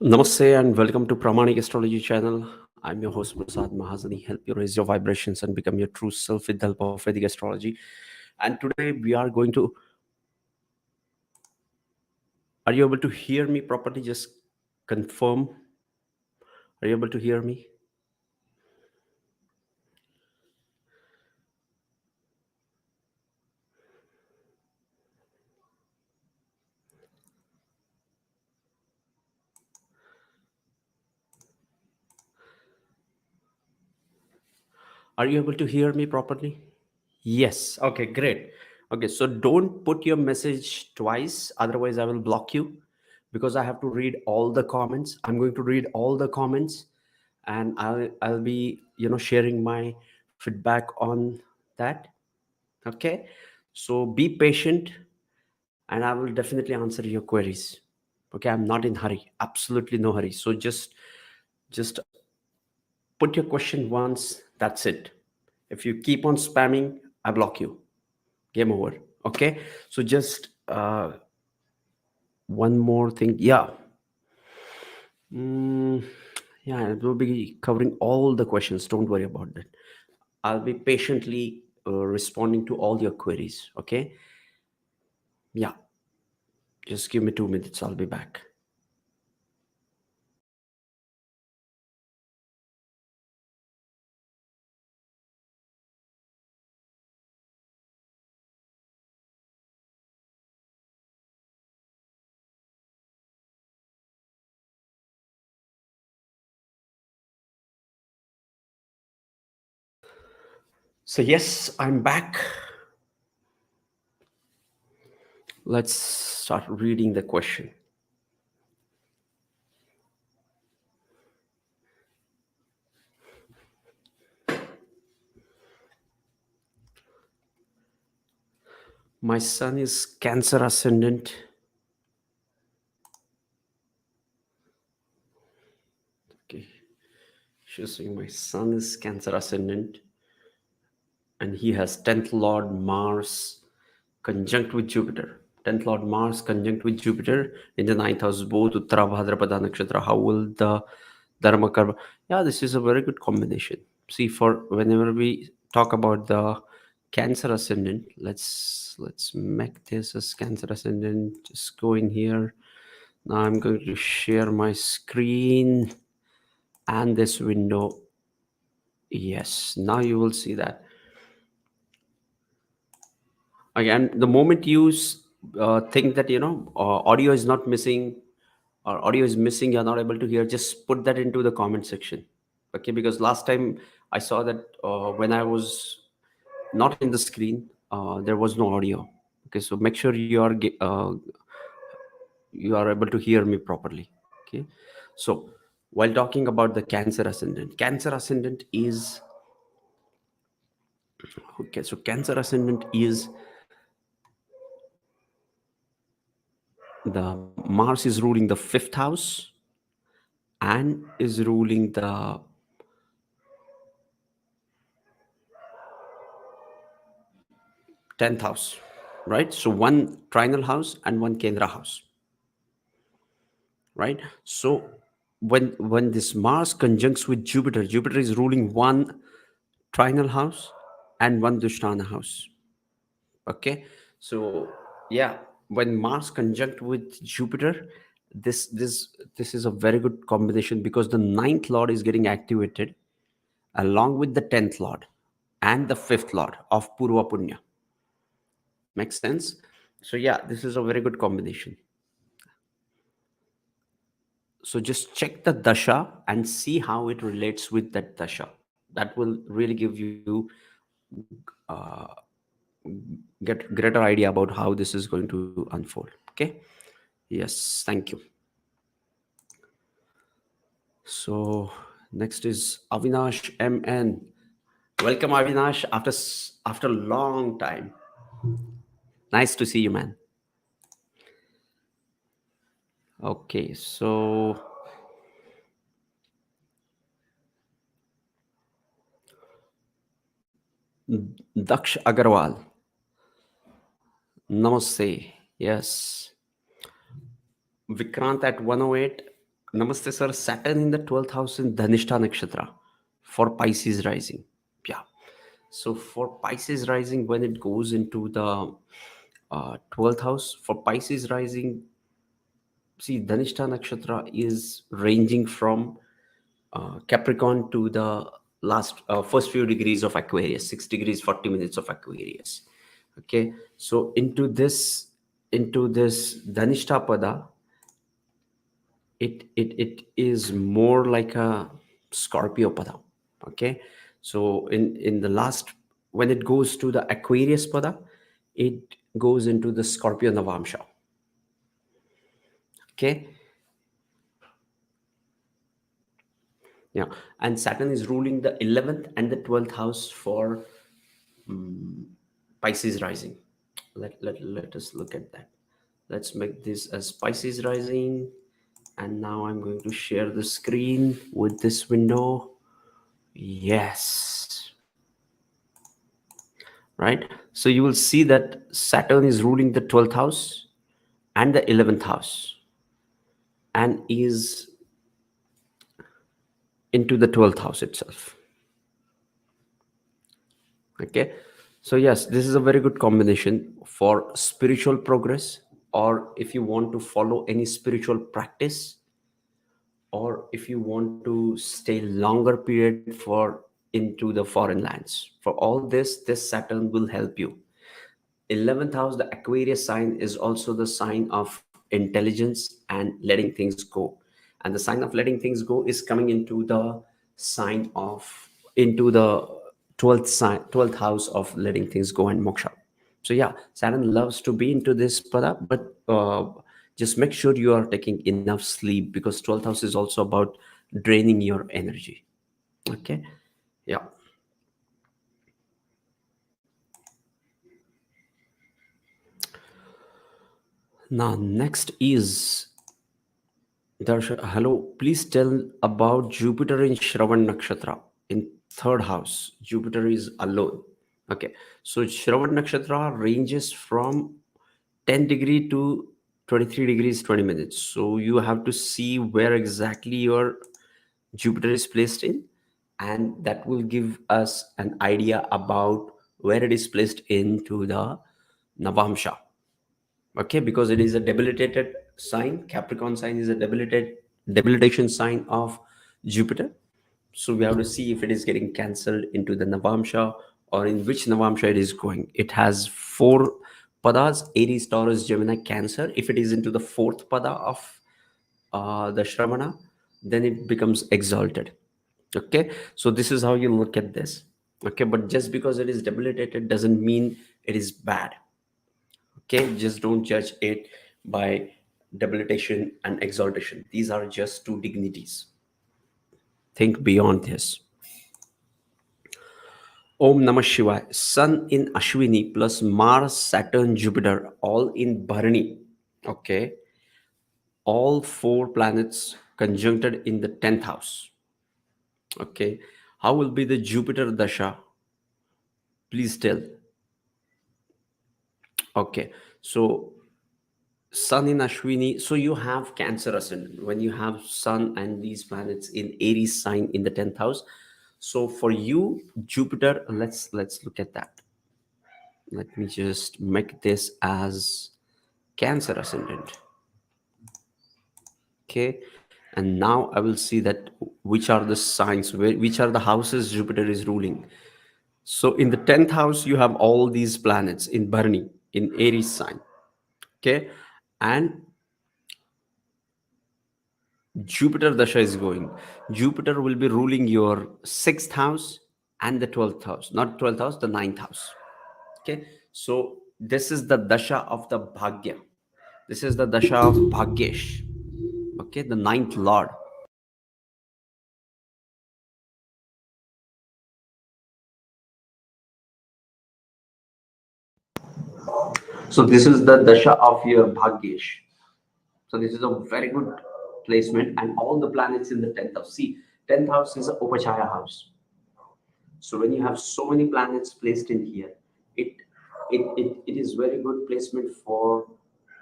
Namaste and welcome to Pramanic Astrology channel. I'm your host Prasad Mahazani. Help you raise your vibrations and become your true self with the help of Vedic Astrology. And today we are going to. Are you able to hear me properly? Just confirm. Are you able to hear me? Are you able to hear me properly? Yes. Okay, great. Okay, so don't put your message twice, otherwise, I will block you because I have to read all the comments. I'm going to read all the comments and I'll be sharing my feedback on that. Okay, so be patient and I will definitely answer your queries. Okay, I'm not in hurry, absolutely no hurry. So just put your question once, that's it. If you keep on spamming, I block you. Game over. Okay, so just one more thing. Mm, yeah, it will be covering all the questions, don't worry about that. I'll be patiently responding to all your queries. Okay, yeah, just give me 2 minutes, I'll be back. So yes, I'm back. Let's start reading the question. My sun is Cancer Ascendant. Okay, she's saying my sun is Cancer Ascendant, and he has 10th Lord Mars conjunct with Jupiter. 10th Lord Mars conjunct with Jupiter in the ninth house, both Uttara Bhadrapada Nakshatra. How will the Dharma Karma? Yeah, this is a very good combination. See, for whenever we talk about the Cancer Ascendant, let's make this as Cancer Ascendant. Just go in here. Now I'm going to share my screen and this window. Yes, now you will see that. Again, the moment you think that audio is not missing or audio is missing, you're not able to hear, just put that into the comment section. Okay, because last time I saw that when I was not in the screen, there was no audio. Okay, so make sure you are able to hear me properly. Okay, so while talking about the Cancer Ascendant is okay. So Cancer Ascendant is the Mars is ruling the fifth house and is ruling the 10th house, right? So one trinal house and one Kendra house, right? So when this Mars conjuncts with Jupiter, Jupiter is ruling one trinal house and one Dushtana house. Okay, so yeah, when Mars conjunct with Jupiter, this is a very good combination because the ninth lord is getting activated along with the 10th lord and the fifth lord of Purva Punya. Makes sense? So yeah, this is a very good combination. So just check the dasha and see how it relates with that dasha. That will really give you uh, get greater idea about how this is going to unfold. Okay. Yes, thank you. So next is Avinash MN. Welcome, Avinash, after a long time. Nice to see you, man. Okay, so Daksh Agarwal. Namaste. Yes. Vikrant at 108. Namaste, sir. Saturn in the 12th house in Dhanistha Nakshatra for Pisces rising. Yeah. So for Pisces rising, when it goes into the 12th house, for Pisces rising, see, Dhanistha Nakshatra is ranging from Capricorn to the last first few degrees of Aquarius, 6 degrees, 40 minutes of Aquarius. Okay. So into this Dhanistha Pada, it is more like a Scorpio pada. Okay, so in the last, when it goes to the Aquarius pada, it goes into the Scorpio Navamsha. Okay, yeah, and Saturn is ruling the 11th and the 12th house for Pisces rising. Let us look at that. Let's make this as Pisces rising, and now I'm going to share the screen with this window. Yes. Right? So you will see that Saturn is ruling the 12th house and the 11th house and is into the 12th house itself. Okay. So, yes, this is a very good combination for spiritual progress, or if you want to follow any spiritual practice, or if you want to stay longer period for into the foreign lands. For all this Saturn will help you. 11th house, the Aquarius sign, is also the sign of intelligence and letting things go. And the sign of letting things go is coming into the sign of, into the 12th house of letting things go and moksha. So yeah, Saturn loves to be into this pada, but just make sure you are taking enough sleep, because 12th house is also about draining your energy. Okay, yeah. Now next is Darsha, hello. Please tell about Jupiter in Shravan Nakshatra in third house. Jupiter is alone. Okay. So Shravan Nakshatra ranges from 10 degree to 23 degrees 20 minutes. So you have to see where exactly your Jupiter is placed in, and that will give us an idea about where it is placed into the Navamsha. Okay, because it is a debilitated sign. Capricorn sign is a debilitation sign of Jupiter. So we have to see if it is getting cancelled into the Navamsha, or in which Navamsha it is going. It has four padas: Aries, Taurus, Gemini, Cancer. If it is into the fourth pada of the Shravana, then it becomes exalted. Okay, so this is how you look at this. Okay, but just because it is debilitated doesn't mean it is bad. Okay, just don't judge it by debilitation and exaltation. These are just two dignities. Think beyond this. Om Namah Shivaya. Sun in Ashwini plus Mars, Saturn, Jupiter, all in Bharani. Okay, all four planets conjuncted in the 10th house. Okay, how will be the Jupiter dasha? Please tell. Okay, so Sun in Ashwini. So you have Cancer ascendant. When you have Sun and these planets in Aries sign in the 10th house. So for you, Jupiter, let's look at that. Let me just make this as Cancer ascendant. Okay. And now I will see that which are the signs, which are the houses Jupiter is ruling. So in the 10th house, you have all these planets in Bharani, in Aries sign. Okay. And Jupiter Dasha is going. Jupiter will be ruling your 6th house and the 12th house, not 12th house, the 9th house. Okay, so this is the Dasha of the Bhagya. This is the Dasha of Bhagyesh. Okay, the 9th Lord. So this is the Dasha of your Bhagyesh. So this is a very good placement, and all the planets in the 10th house. See, 10th house is a Upachaya house. So when you have so many planets placed in here, it it is very good placement for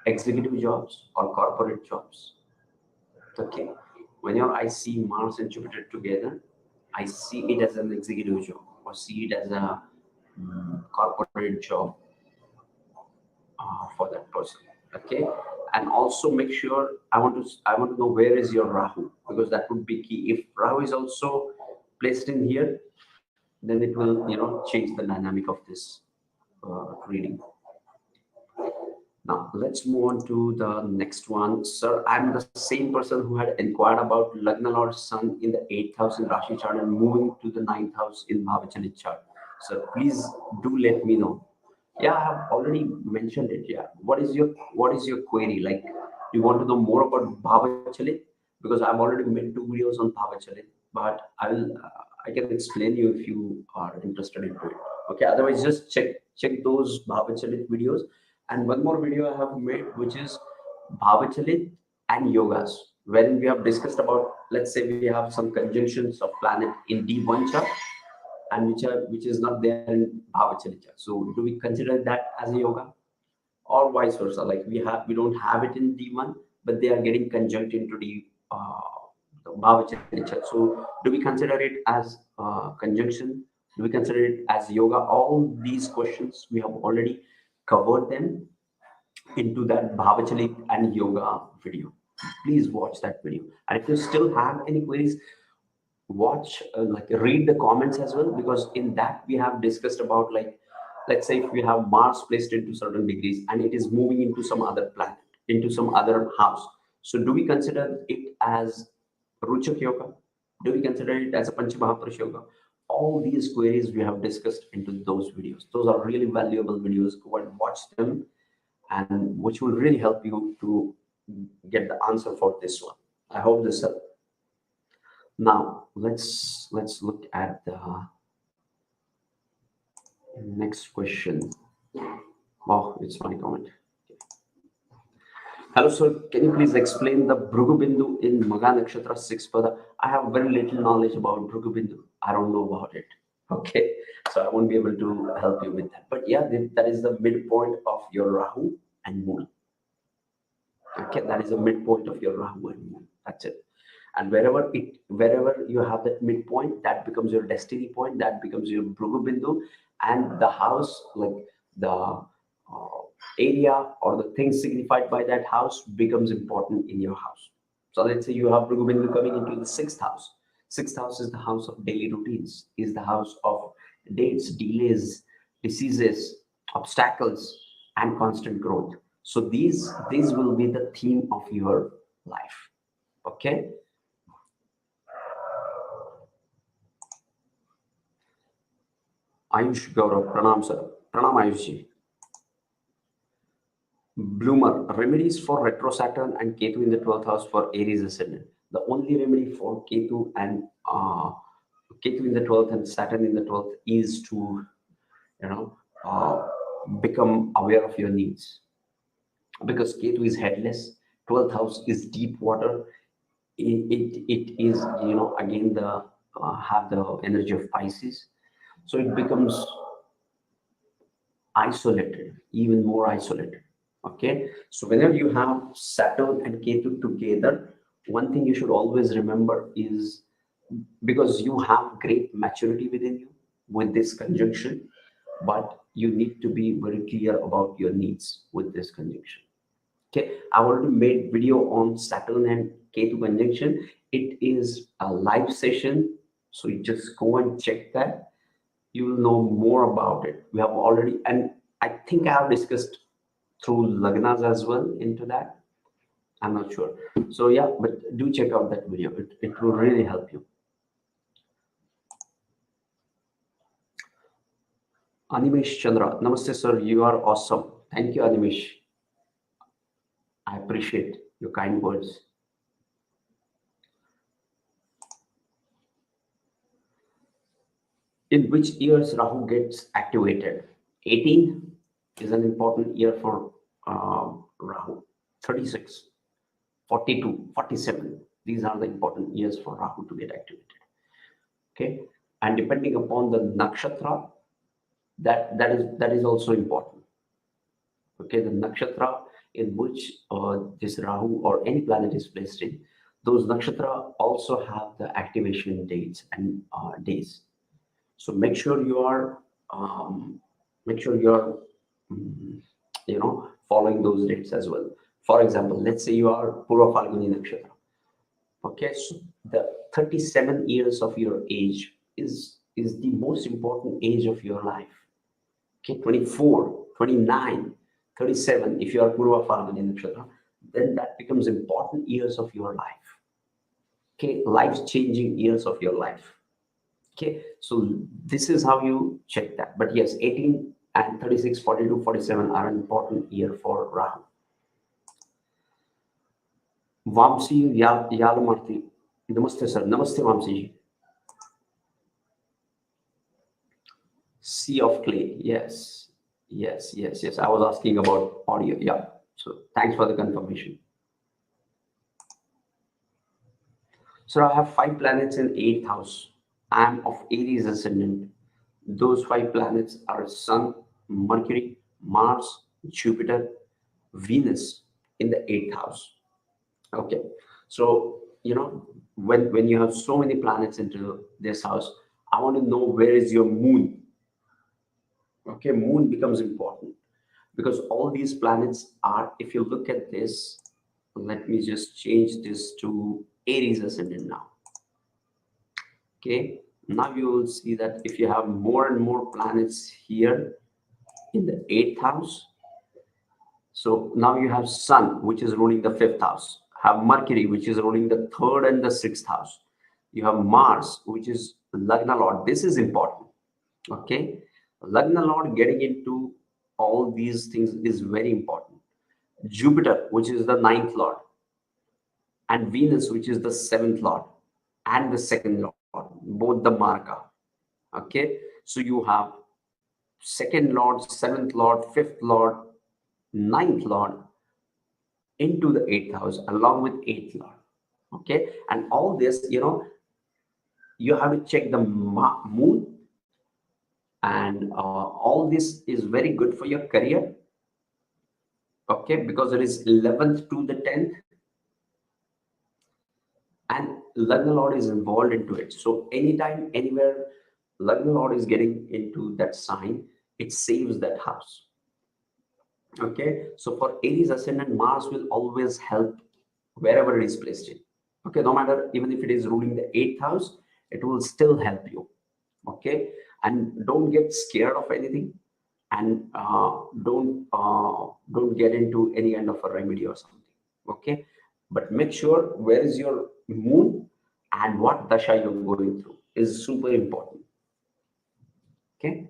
executive jobs or corporate jobs. Okay. whenever I see Mars and Jupiter together, I see it as an executive job or see it as a corporate job for that person. Okay, and also make sure I want to know where is your Rahu, because that would be key. If Rahu is also placed in here, then it will change the dynamic of this reading. Now let's move on to the next one. Sir, I'm the same person who had inquired about Lagna Lord Sun in the 8th house in Rashi chart and moving to the 9th house in Bhava chalit chart. Sir, please do let me know. Yeah, I have already mentioned it. Yeah. What is your query? Like, you want to know more about Bhava chalit? Because I've already made 2 videos on Bhava chalit, but I can explain you if you are interested into it. Okay. Otherwise, just check those Bhava chalit videos. And one more video I have made, which is Bhava chalit and yogas, wherein we have discussed about, let's say we have some conjunctions of planet in D1 chart and which is not there in Bhava chalit chart. So do we consider that as a yoga, or vice versa? Like we don't have it in D1, but they are getting conjunct into the Bhava chalit chart. So do we consider it as conjunction? Do we consider it as yoga? All these questions we have already covered them into that Bhava chalit and yoga video. Please watch that video. And if you still have any queries, watch like read the comments as well, because in that we have discussed about, like, let's say if we have Mars placed into certain degrees and it is moving into some other planet, into some other house, so do we consider it as Ruchak yoga? Do we consider it as a Panchamahapurush yoga? All these queries we have discussed into those videos. Those are really valuable videos. Go and watch them, and which will really help you to get the answer for this one. I hope this helps. Now let's look at the next question. Oh, it's my comment. Hello, sir. Can you please explain the Brighu Bindu in Magha Nakshatra 6 Pada? I have very little knowledge about Brighu Bindu. I don't know about it. Okay, so I won't be able to help you with that. But yeah, that is the midpoint of your Rahu and Moon. Okay, that is the midpoint of your Rahu and Moon. That's it. And wherever you have that midpoint, that becomes your destiny point, that becomes your Brighu Bindu, and the house, like the area or the thing signified by that house, becomes important in your house. So let's say you have Brighu Bindu coming into the 6th house. 6th house is the house of daily routines, is the house of dates, delays, diseases, obstacles, and constant growth. So these will be the theme of your life. Okay. Ayush Gaurav, Pranam sir. Pranam Ayush. Bloomer, remedies for Retro Saturn and Ketu in the 12th house for Aries Ascendant. The only remedy for Ketu and Ketu in the 12th and Saturn in the 12th is to, become aware of your needs. Because Ketu is headless, 12th house is deep water. It is, again, the have the energy of Pisces. So it becomes isolated, even more isolated. Okay, so whenever you have Saturn and Ketu together, one thing you should always remember is, because you have great maturity within you with this conjunction, but you need to be very clear about your needs with this conjunction. Okay, I already made video on Saturn and Ketu conjunction. It is a live session, so you just go and check that. You will know more about it. We have already, and I think I have discussed through Lagnas as well into that. I'm not sure. So yeah, but do check out that video. It will really help you. Animesh Chandra, Namaste sir, you are awesome. Thank you, Animesh. I appreciate your kind words. In which years Rahu gets activated? 18 is an important year for Rahu. 36, 42, 47. These are the important years for Rahu to get activated. Okay, and depending upon the nakshatra, that is also important. Okay, the nakshatra in which this Rahu or any planet is placed in, Those nakshatra also have the activation dates and days. So make sure you are um, make sure you are mm, following those dates as well. For example, let's say you are Purva Falguni Nakshatra. Okay, so the 37 years of your age is the most important age of your life. Okay, 24, 29, 37. If you are Purva Falguni Nakshatra, then that becomes important years of your life. Okay, life changing years of your life. Okay, so this is how you check that. But yes, 18 and 36, 42, 47 are an important year for Rahu. Vamsi Yalumarti. Namaste, sir. Namaste, Vamsi ji. Sea of clay. Yes. Yes, yes, yes. I was asking about audio. Yeah. So thanks for the confirmation. So I have 5 planets in 8th house. I am of Aries Ascendant. Those 5 planets are Sun, Mercury, Mars, Jupiter, Venus in the 8th house. Okay. So, when you have so many planets into this house, I want to know where is your moon. Okay, moon becomes important because all these planets are, if you look at this, let me just change this to Aries Ascendant now. Okay, now you will see that if you have more and more planets here in the 8th house, so now you have Sun, which is ruling the 5th house, have Mercury, which is ruling the 3rd and the 6th house. You have Mars, which is Lagna Lord. This is important. Okay, Lagna Lord getting into all these things is very important. Jupiter, which is the 9th Lord, and Venus, which is the 7th Lord, and the 2nd Lord, both the Marka. Okay, so you have 2nd Lord, 7th Lord, 5th Lord, 9th Lord into the 8th house along with 8th Lord. Okay, and all this, you have to check the moon, and all this is very good for your career. Okay, because it is 11th to the 10th, and Lagna Lord is involved into it. So anytime, anywhere, Lagna Lord is getting into that sign, it saves that house. Okay, so for Aries Ascendant, Mars will always help wherever it is placed in. Okay, no matter, even if it is ruling the 8th house, it will still help you. Okay, and don't get scared of anything, and don't get into any kind of a remedy or something. Okay, but make sure where is your moon and what dasha you're going through is super important. Okay,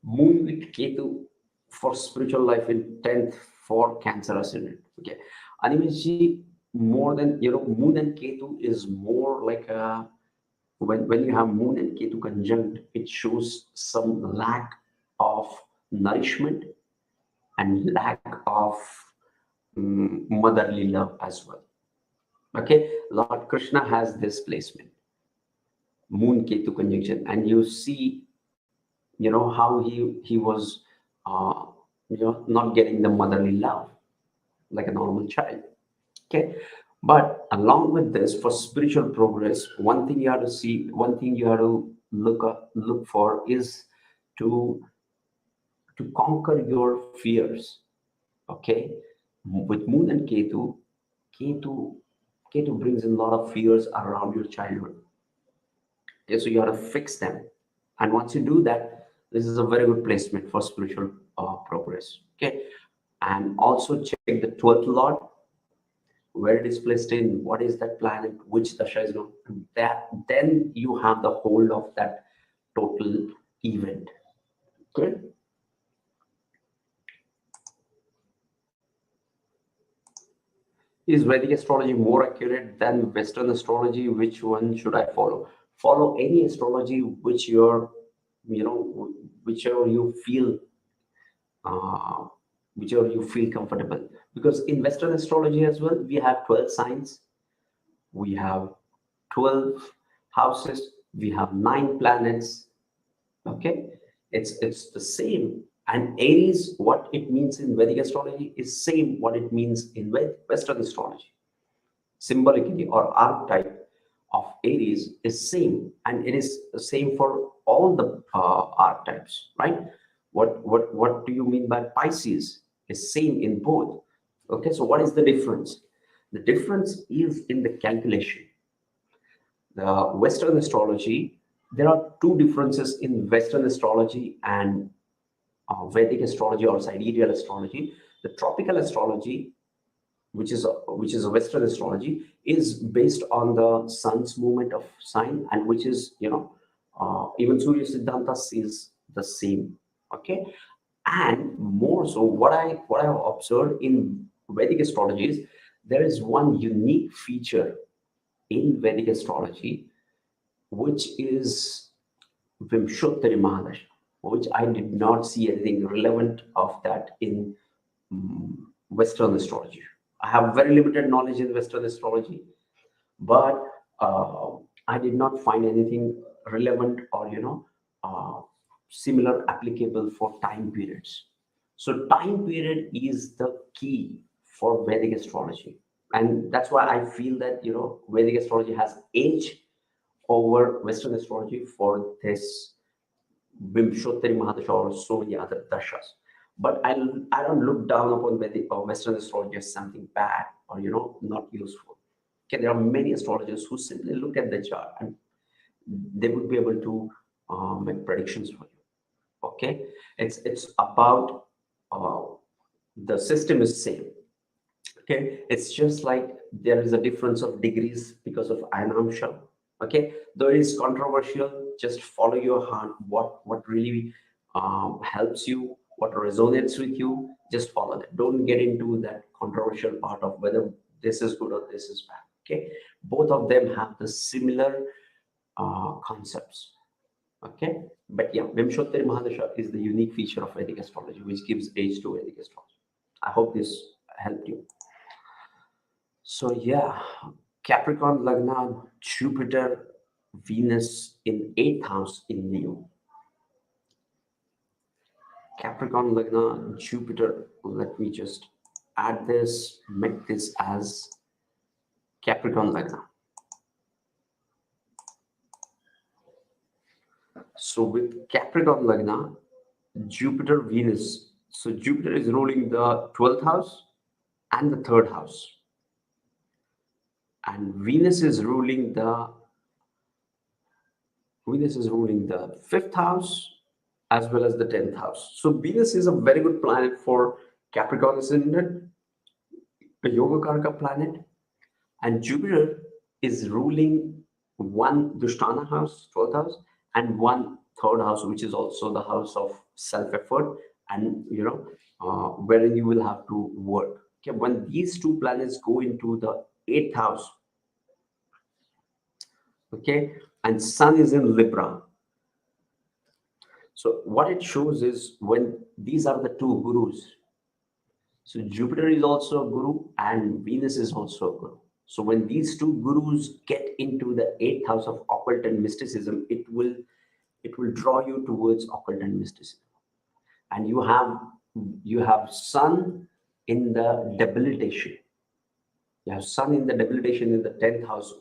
moon with Ketu for spiritual life in 10th for Cancer Ascendant. Okay, Animesh, more than moon and Ketu is more like a, when you have moon and Ketu conjunct, it shows some lack of nourishment and lack of motherly love as well. Okay, Lord Krishna has this placement, moon Ketu conjunction, and you see, how he was, uh, not getting the motherly love like a normal child. Okay, but along with this, for spiritual progress, one thing you have to see, one thing you have to look for is to conquer your fears. Okay, with moon and Ketu, Ketu brings in a lot of fears around your childhood. Okay, so you have to fix them, and once you do that, this is a very good placement for spiritual progress. Okay, and also check the 12th lord, where it is placed in, what is that planet, which dasha is going that, then you have the hold of that total event. Okay. Is Vedic astrology more accurate than Western astrology? Which one should I follow? Follow any astrology which you're, whichever you feel, uh, whichever you feel comfortable. Because in Western astrology as well, we have 12 signs, we have 12 houses, we have 9 planets. Okay, it's the same And Aries, what it means in Vedic astrology is same what it means in Western astrology. Symbolically or archetype of Aries is same, and it is the same for all the archetypes, right? What do you mean by Pisces? Is same in both. Okay, so what is the difference? The difference is in the calculation. The Western astrology, there are two differences in Western astrology and Vedic astrology or sidereal astrology. The tropical astrology, which is a Western astrology, is based on the sun's movement of sign, and which is even Surya Siddhanta says the same. Okay, and more so, what I have observed in Vedic astrology is there is one unique feature in Vedic astrology, which is Vimshottari Mahadasha, which I did not see anything relevant of that in Western astrology. I have very limited knowledge in Western astrology, but I did not find anything relevant or similar applicable for time periods. So time period is the key for Vedic astrology, and that's why I feel that Vedic astrology has edge over Western astrology for this Vimshottari Mahadasha or so many other dashas. But I don't look down upon Vedic or Western astrology as something bad or not useful. Okay, there are many astrologers who simply look at the chart and they would be able to make predictions for you. Okay, it's about the system is same. Okay, it's just like there is a difference of degrees because of Ayanamsha. Okay, though it is controversial, just follow your heart. What really helps you, what resonates with you, just follow that. Don't get into that controversial part of whether this is good or this is bad. Okay, both of them have the similar concepts. Okay, but yeah, Vimshottari Mahadasha is the unique feature of Vedic astrology, which gives age to Vedic astrology. I hope this helped you. So yeah, Capricorn Lagna, Jupiter, Venus in 8th house in Leo. Capricorn Lagna, Jupiter. Let me just add this, make this as Capricorn Lagna. So with Capricorn Lagna, Jupiter, Venus. So Jupiter is ruling the 12th house and the 3rd house. And Venus is ruling the 5th house as well as the 10th house. So Venus is a very good planet for Capricorn Ascendant, a Yoga Karaka planet, and Jupiter is ruling one Dushtana house, 12th house, and one 3rd house, which is also the house of self-effort and wherein you will have to work. Okay, when these two planets go into the 8th house, okay, and Sun is in Libra. So what it shows is when these are the two gurus. So Jupiter is also a guru and Venus is also a guru. So when these two gurus get into the 8th house of occult and mysticism, it will draw you towards occult and mysticism. And you have Sun in the debilitation. You have Sun in the debilitation in the 10th house.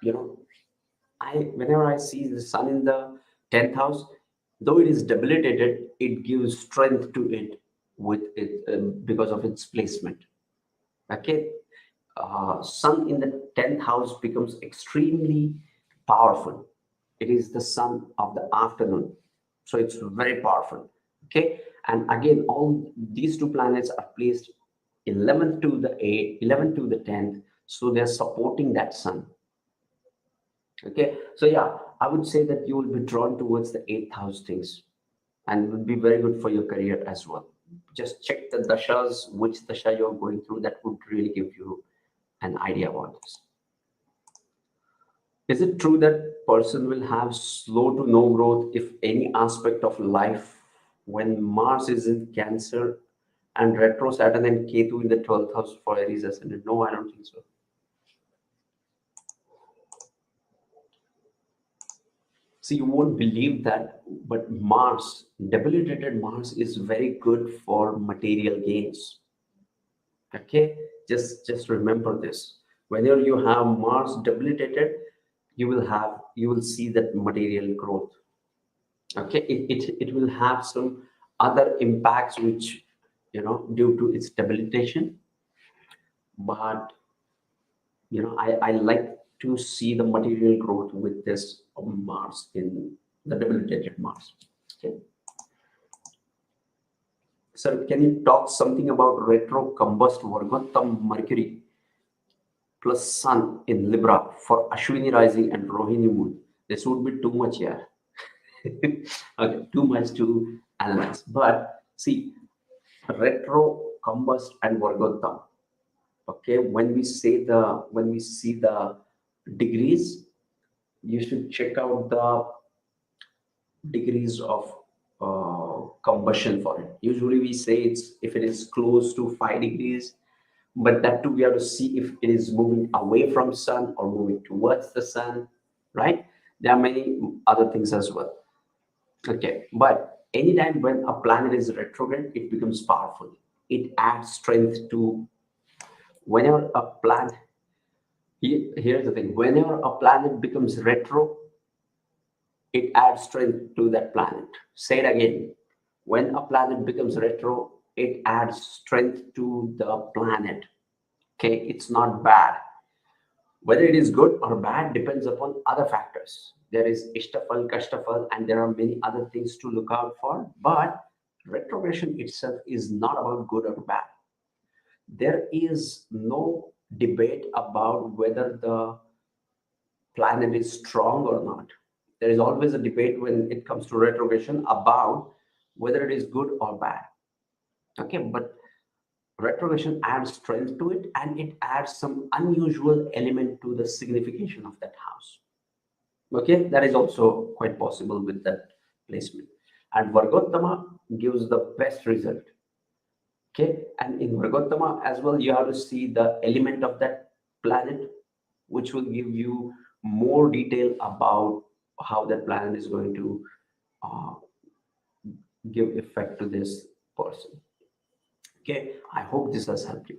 Whenever I see the Sun in the 10th house, though it is debilitated, it gives strength to it with it because of its placement. Okay, Sun in the 10th house becomes extremely powerful. It is the sun of the afternoon, so it's very powerful. Okay, and again, all these two planets are placed 11th to the 8th, 11th to the 10th, so they're supporting that Sun. Okay, so yeah, I would say that you will be drawn towards the 8th house things, and it would be very good for your career as well. Just check the dashas, which dasha you're going through. That would really give you an idea about this. Is it true that person will have slow to no growth if any aspect of life when Mars is in Cancer and Retro Saturn and Ketu in the 12th house for Aries Ascendant? No, I don't think so. See, you won't believe that, but Mars, debilitated Mars, is very good for material gains. Okay, just remember this. Whenever you have Mars debilitated, you will see that material growth. Okay, it will have some other impacts which, due to its debilitation, but I like to see the material growth with this Mars in the debilitated Mars. Okay. Sir, can you talk something about retro combust Vargottama Mercury plus Sun in Libra for Ashwini rising and Rohini moon? This would be too much here. Okay, too much to analyze. But see, retro combust and Vargottama. Okay, when we see the degrees, you should check out the degrees of combustion for it. Usually we say it's if it is close to 5 degrees, but that too we have to see if it is moving away from sun or moving towards the sun, right? There are many other things as well. Okay, but anytime when a planet is retrograde, it becomes powerful. It adds strength to whenever a planet. Here's the thing: whenever a planet becomes retro, it adds strength to that planet. Say it again. When a planet becomes retro, it adds strength to the planet. Okay, it's not bad. Whether it is good or bad depends upon other factors. There is Ishtafal, Kashtafal, and there are many other things to look out for. But retrogression itself is not about good or bad. There is no debate about whether the planet is strong or not. There is always a debate when it comes to retrogression about whether it is good or bad. Okay, but retrogression adds strength to it and it adds some unusual element to the signification of that house. Okay, that is also quite possible with that placement. And Vargottama gives the best result. Okay, and in Vargottama as well, you have to see the element of that planet, which will give you more detail about how that planet is going to uh, give effect to this person. Okay, I hope this has helped you.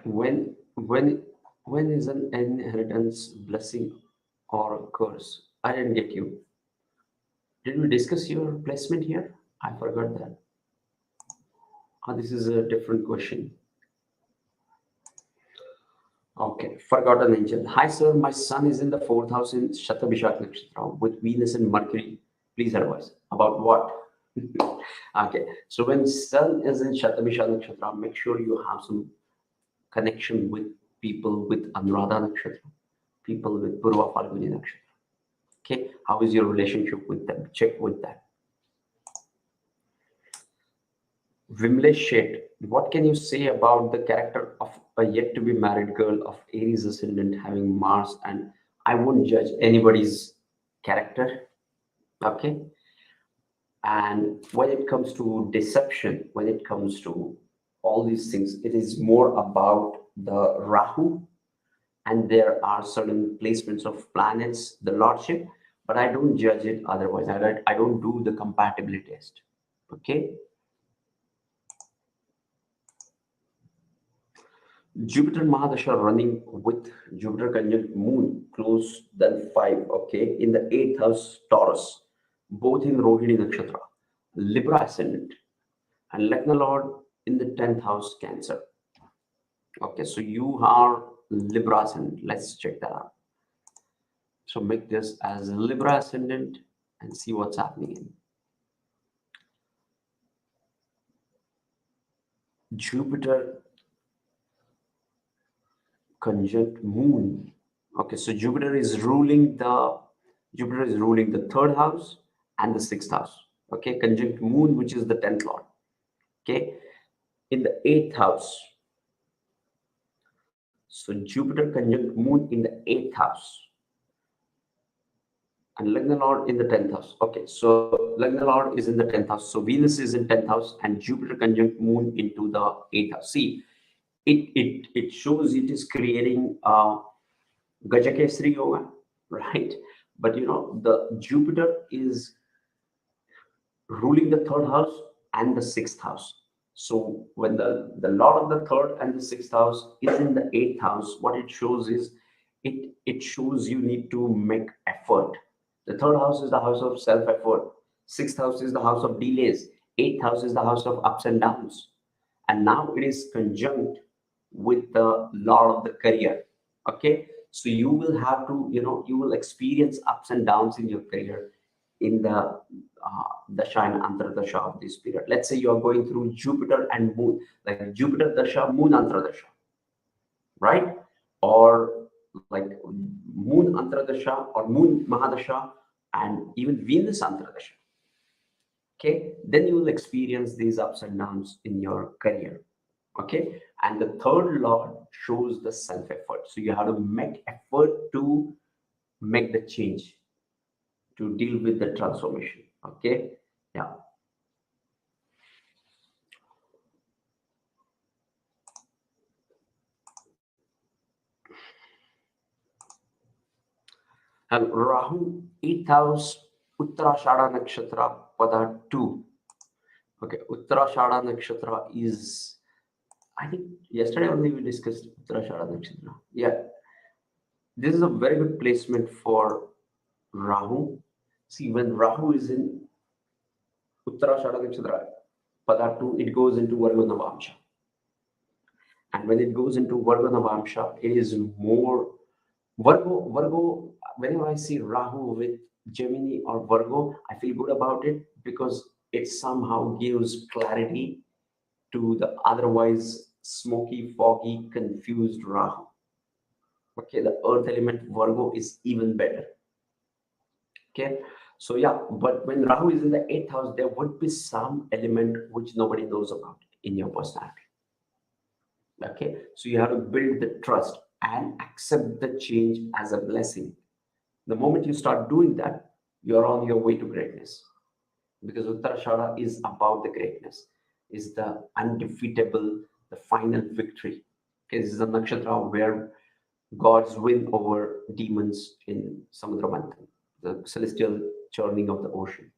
When when when is an inheritance blessing or a curse? I didn't get you. Did we discuss your placement here? I forgot that. This is a different question. Okay, forgotten angel. Hi, sir. My son is in the fourth house in Shatbisha Nakshatra with Venus and Mercury. Please advise about what? Okay, so when sun is in Shatbisha Nakshatra, make sure you have some connection with people with Anuradha Nakshatra, people with Purva Falguni Nakshatra. Okay, how is your relationship with them? Check with that. Vimlesh Shet, what can you say about the character of a yet to be married girl of Aries Ascendant having Mars? And I won't judge anybody's character. Okay. And when it comes to deception, when it comes to all these things, it is more about the Rahu, and there are certain placements of planets, the Lordship, but I don't judge it otherwise. I don't do the compatibility test. Okay. Jupiter Mahadasha running with Jupiter conjunct Moon close than 5, okay, in the 8th house Taurus, both in Rohini Nakshatra, Libra Ascendant, and Lagna Lord in the 10th house Cancer. Okay, so you are Libra Ascendant. Let's check that out. So make this as Libra Ascendant and see what's happening in Jupiter conjunct Moon. Okay, so Jupiter is ruling the third house and the sixth house. Okay, conjunct Moon, which is the 10th lord. Okay, in the 8th house. So Jupiter conjunct Moon in the 8th house and Lagna Lord in the 10th house. Okay, so Lagna Lord is in the 10th house. So Venus is in 10th house and Jupiter conjunct Moon into the 8th house. See, it shows it is creating Gajakesri Yoga, right? But the Jupiter is ruling the 3rd house and the 6th house. So when the Lord of the 3rd and the 6th house is in the 8th house, what it shows is it shows you need to make effort. The 3rd house is the house of self-effort. 6th house is the house of delays. 8th house is the house of ups and downs. And now it is conjunct with the Lord of the career. Okay, so you will have to, you will experience ups and downs in your career in the dasha and antardasha of this period. Let's say you are going through Jupiter and Moon, like Jupiter dasha, Moon antardasha, right? Or like Moon antardasha or Moon Mahadasha and even Venus antardasha. Okay, then you will experience these ups and downs in your career. Okay, and the 3rd lord shows the self-effort. So you have to make effort to make the change, to deal with the transformation. Okay, yeah. And Rahu, 8th house, Uttara Nakshatra, Pada 2. Okay, Uttara Nakshatra is, I think yesterday only we discussed Uttara Nakshatra. Yeah, this is a very good placement for Rahu. See, when Rahu is in Uttara Nakshatra, Pada 2, it goes into Vargottama Mercury. And when it goes into Vargottama Mercury, it is more Virgo. Whenever I see Rahu with Gemini or Virgo, I feel good about it because it somehow gives clarity to the otherwise smoky, foggy, confused Rahu. Okay, the earth element Virgo is even better. Okay, so yeah, but when Rahu is in the 8th house, there would be some element which nobody knows about in your personality. Okay, so you have to build the trust and accept the change as a blessing. The moment you start doing that, you're on your way to greatness, because Uttarashada is about the greatness, is the undefeatable, the final victory. Okay, this is a nakshatra where gods win over demons in Samudra Manthan, the celestial churning of the ocean.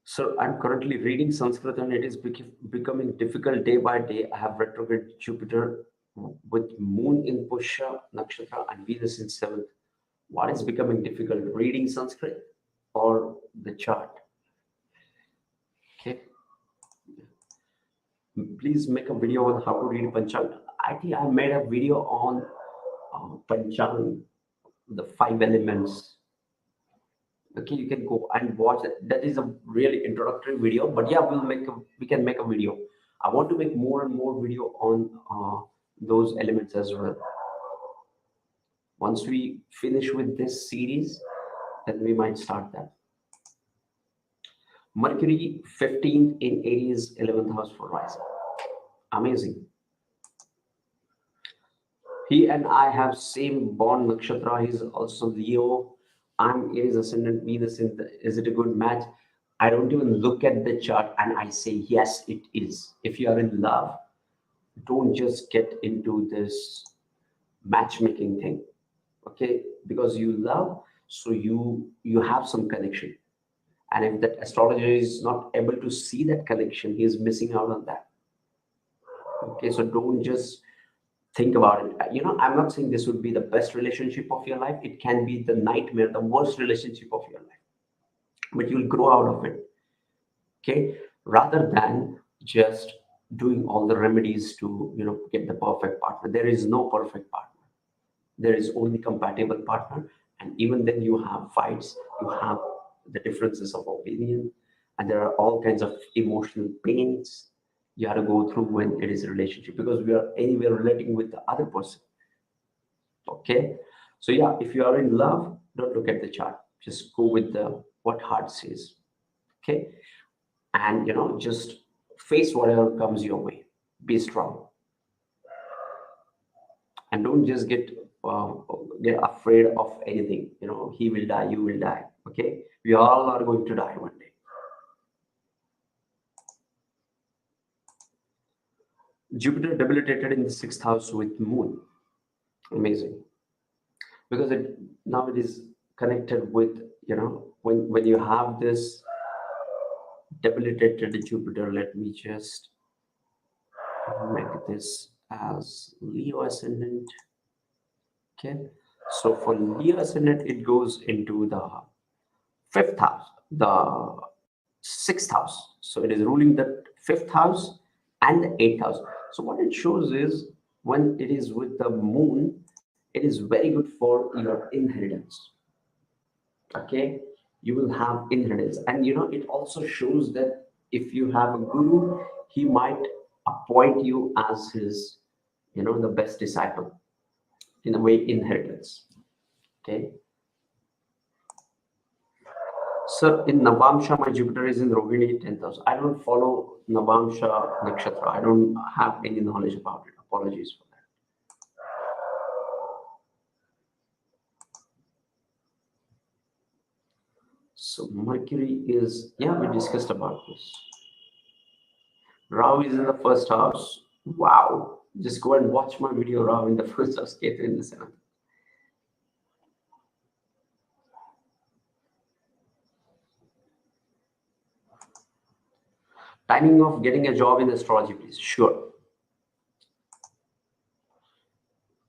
So I'm currently reading Sanskrit and it is becoming difficult day by day. I have retrograde Jupiter with Moon in Pusha Nakshatra and Venus in 7th. What is becoming difficult, reading Sanskrit or the chart? Okay. Please make a video on how to read Panchang. I think I made a video on Panchang, the 5 elements. Okay, you can go and watch it. That is a really introductory video, but yeah, we can make a video. I want to make more and more video on those elements as well. Once we finish with this series, then we might start that. Mercury 15th in Aries, 11th house for rising. Amazing. He and I have same born nakshatra. He's also Leo. I'm Aries Ascendant, Venus in the, is it a good match? I don't even look at the chart and I say, yes, it is. If you are in love, don't just get into this matchmaking thing. Okay, because you love, so you have some connection. And if that astrologer is not able to see that connection, he is missing out on that. Okay, so don't just think about it. I'm not saying this would be the best relationship of your life. It can be the nightmare, the worst relationship of your life, but you'll grow out of it. Okay, rather than just doing all the remedies to get the perfect partner. There is no perfect partner. There is only compatible partner, and even then you have fights, you have the differences of opinion, and there are all kinds of emotional pains you have to go through when it is a relationship, because we are anyway relating with the other person. Okay, so yeah, if you are in love, don't look at the chart, just go with the what heart says. Okay, and just face whatever comes your way. Be strong, and don't just get afraid of anything. He will die, you will die. Okay, we all are going to die one day. Jupiter debilitated in the 6th house with Moon. Amazing, because now it is connected with when you have this debilitated Jupiter. Let me just make this as Leo Ascendant. Okay, so for Leo Ascendant, it goes into the 5th house, the 6th house. So it is ruling the 5th house and the 8th house. So what it shows is when it is with the Moon, it is very good for your inheritance. Okay, you will have inheritance, and it also shows that if you have a guru, he might appoint you as his the best disciple, in a way, inheritance. Okay, sir, in Navamsha, my Jupiter is in Rohini 10th house. I don't follow Navamsha Nakshatra. I don't have any knowledge about it. Apologies for that. So Mercury is, yeah, we discussed about this. Rahu is in the 1st house. Wow. Just go and watch my video, Rahu in the 1st house, Ketu in the 7th. Timing of getting a job in astrology, please. Sure.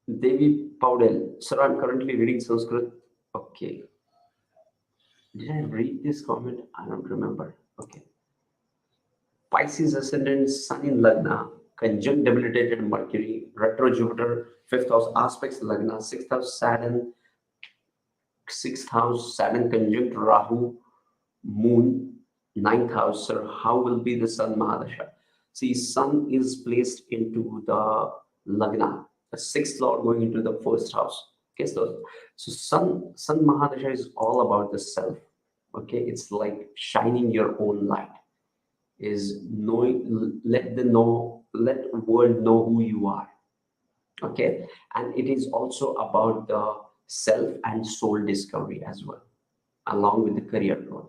Devi Paudel. Sir, I'm currently reading Sanskrit. Okay. Did I read this comment? I don't remember. Okay. Pisces Ascendant, Sun in Lagna, conjunct debilitated Mercury, retro Jupiter, 5th house aspects Lagna, 6th house Saturn, 6th house Saturn conjunct Rahu, Moon, 9th house. Sir, how will be the Sun Mahadasha? See, Sun is placed into the Lagna, the 6th lord going into the 1st house. Okay, so Sun Mahadasha is all about the self. Okay, it's like shining your own light. Is knowing, let world know who you are. Okay, and it is also about the self and soul discovery as well, along with the career growth.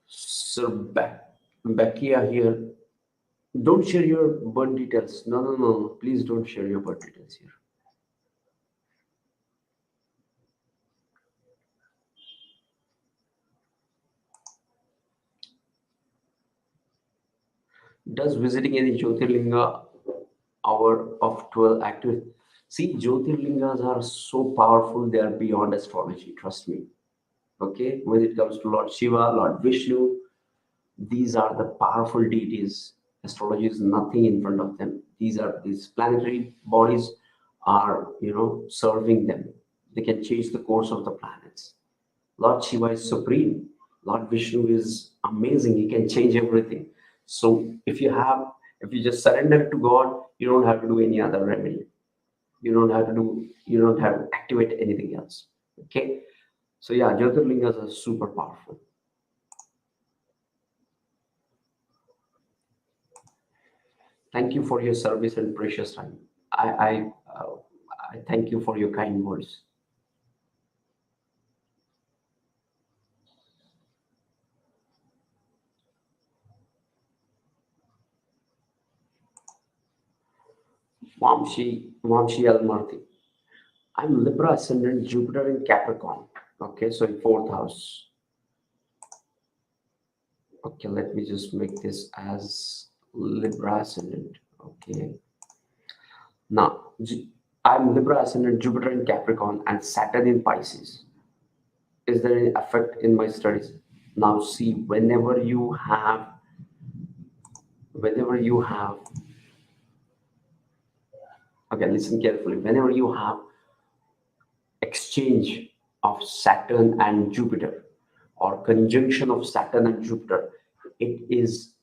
So Becky are here. Don't share your birth details. No. Please don't share your birth details here. Does visiting any Jyotirlinga hour of 12 active? See, Jyotirlingas are so powerful, they are beyond astrology, trust me. Okay, when it comes to Lord Shiva, Lord Vishnu, these are the powerful deities. Astrology is nothing in front of them. These planetary bodies are serving them. They can change the course of the planets. Lord Shiva is supreme. Lord Vishnu is amazing. He can change everything. So if you just surrender to God, you don't have to do any other remedy. You don't have to activate anything else. Okay. So yeah, Jyotirlingas are super powerful. Thank you for your service and precious time. I thank you for your kind words. Vamshi Almarti. I'm Libra Ascendant, Jupiter in Capricorn. Okay, so in 4th house. Okay, let me just make this as Libra Ascendant. Okay. Now, I'm Libra Ascendant, Jupiter in Capricorn, and Saturn in Pisces. Is there any effect in my studies? Now, see, whenever you have okay, listen carefully. Whenever you have exchange of Saturn and Jupiter, or conjunction of Saturn and Jupiter, it is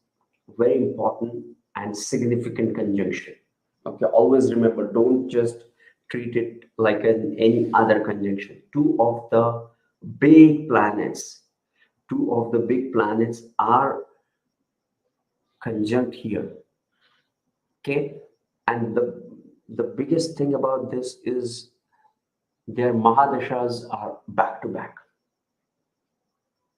very important and significant conjunction. Okay, always remember, don't just treat it like any other conjunction. Two of the big planets are conjunct here. Okay, and the biggest thing about this is their Mahadashas are back to back.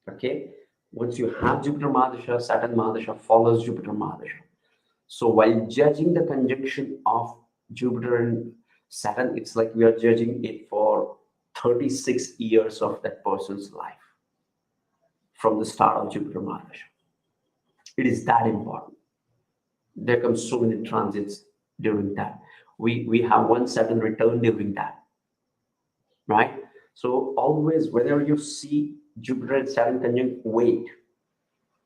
Okay, once you have Jupiter Mahadasha, Saturn Mahadasha follows Jupiter Mahadasha. So while judging the conjunction of Jupiter and Saturn, it's like we are judging it for 36 years of that person's life from the start of Jupiter Mahadasha. It is that important. There comes so many transits during that. We have one Saturn return during that, right? So always, whenever you see Jupiter and Saturn conjunct, wait.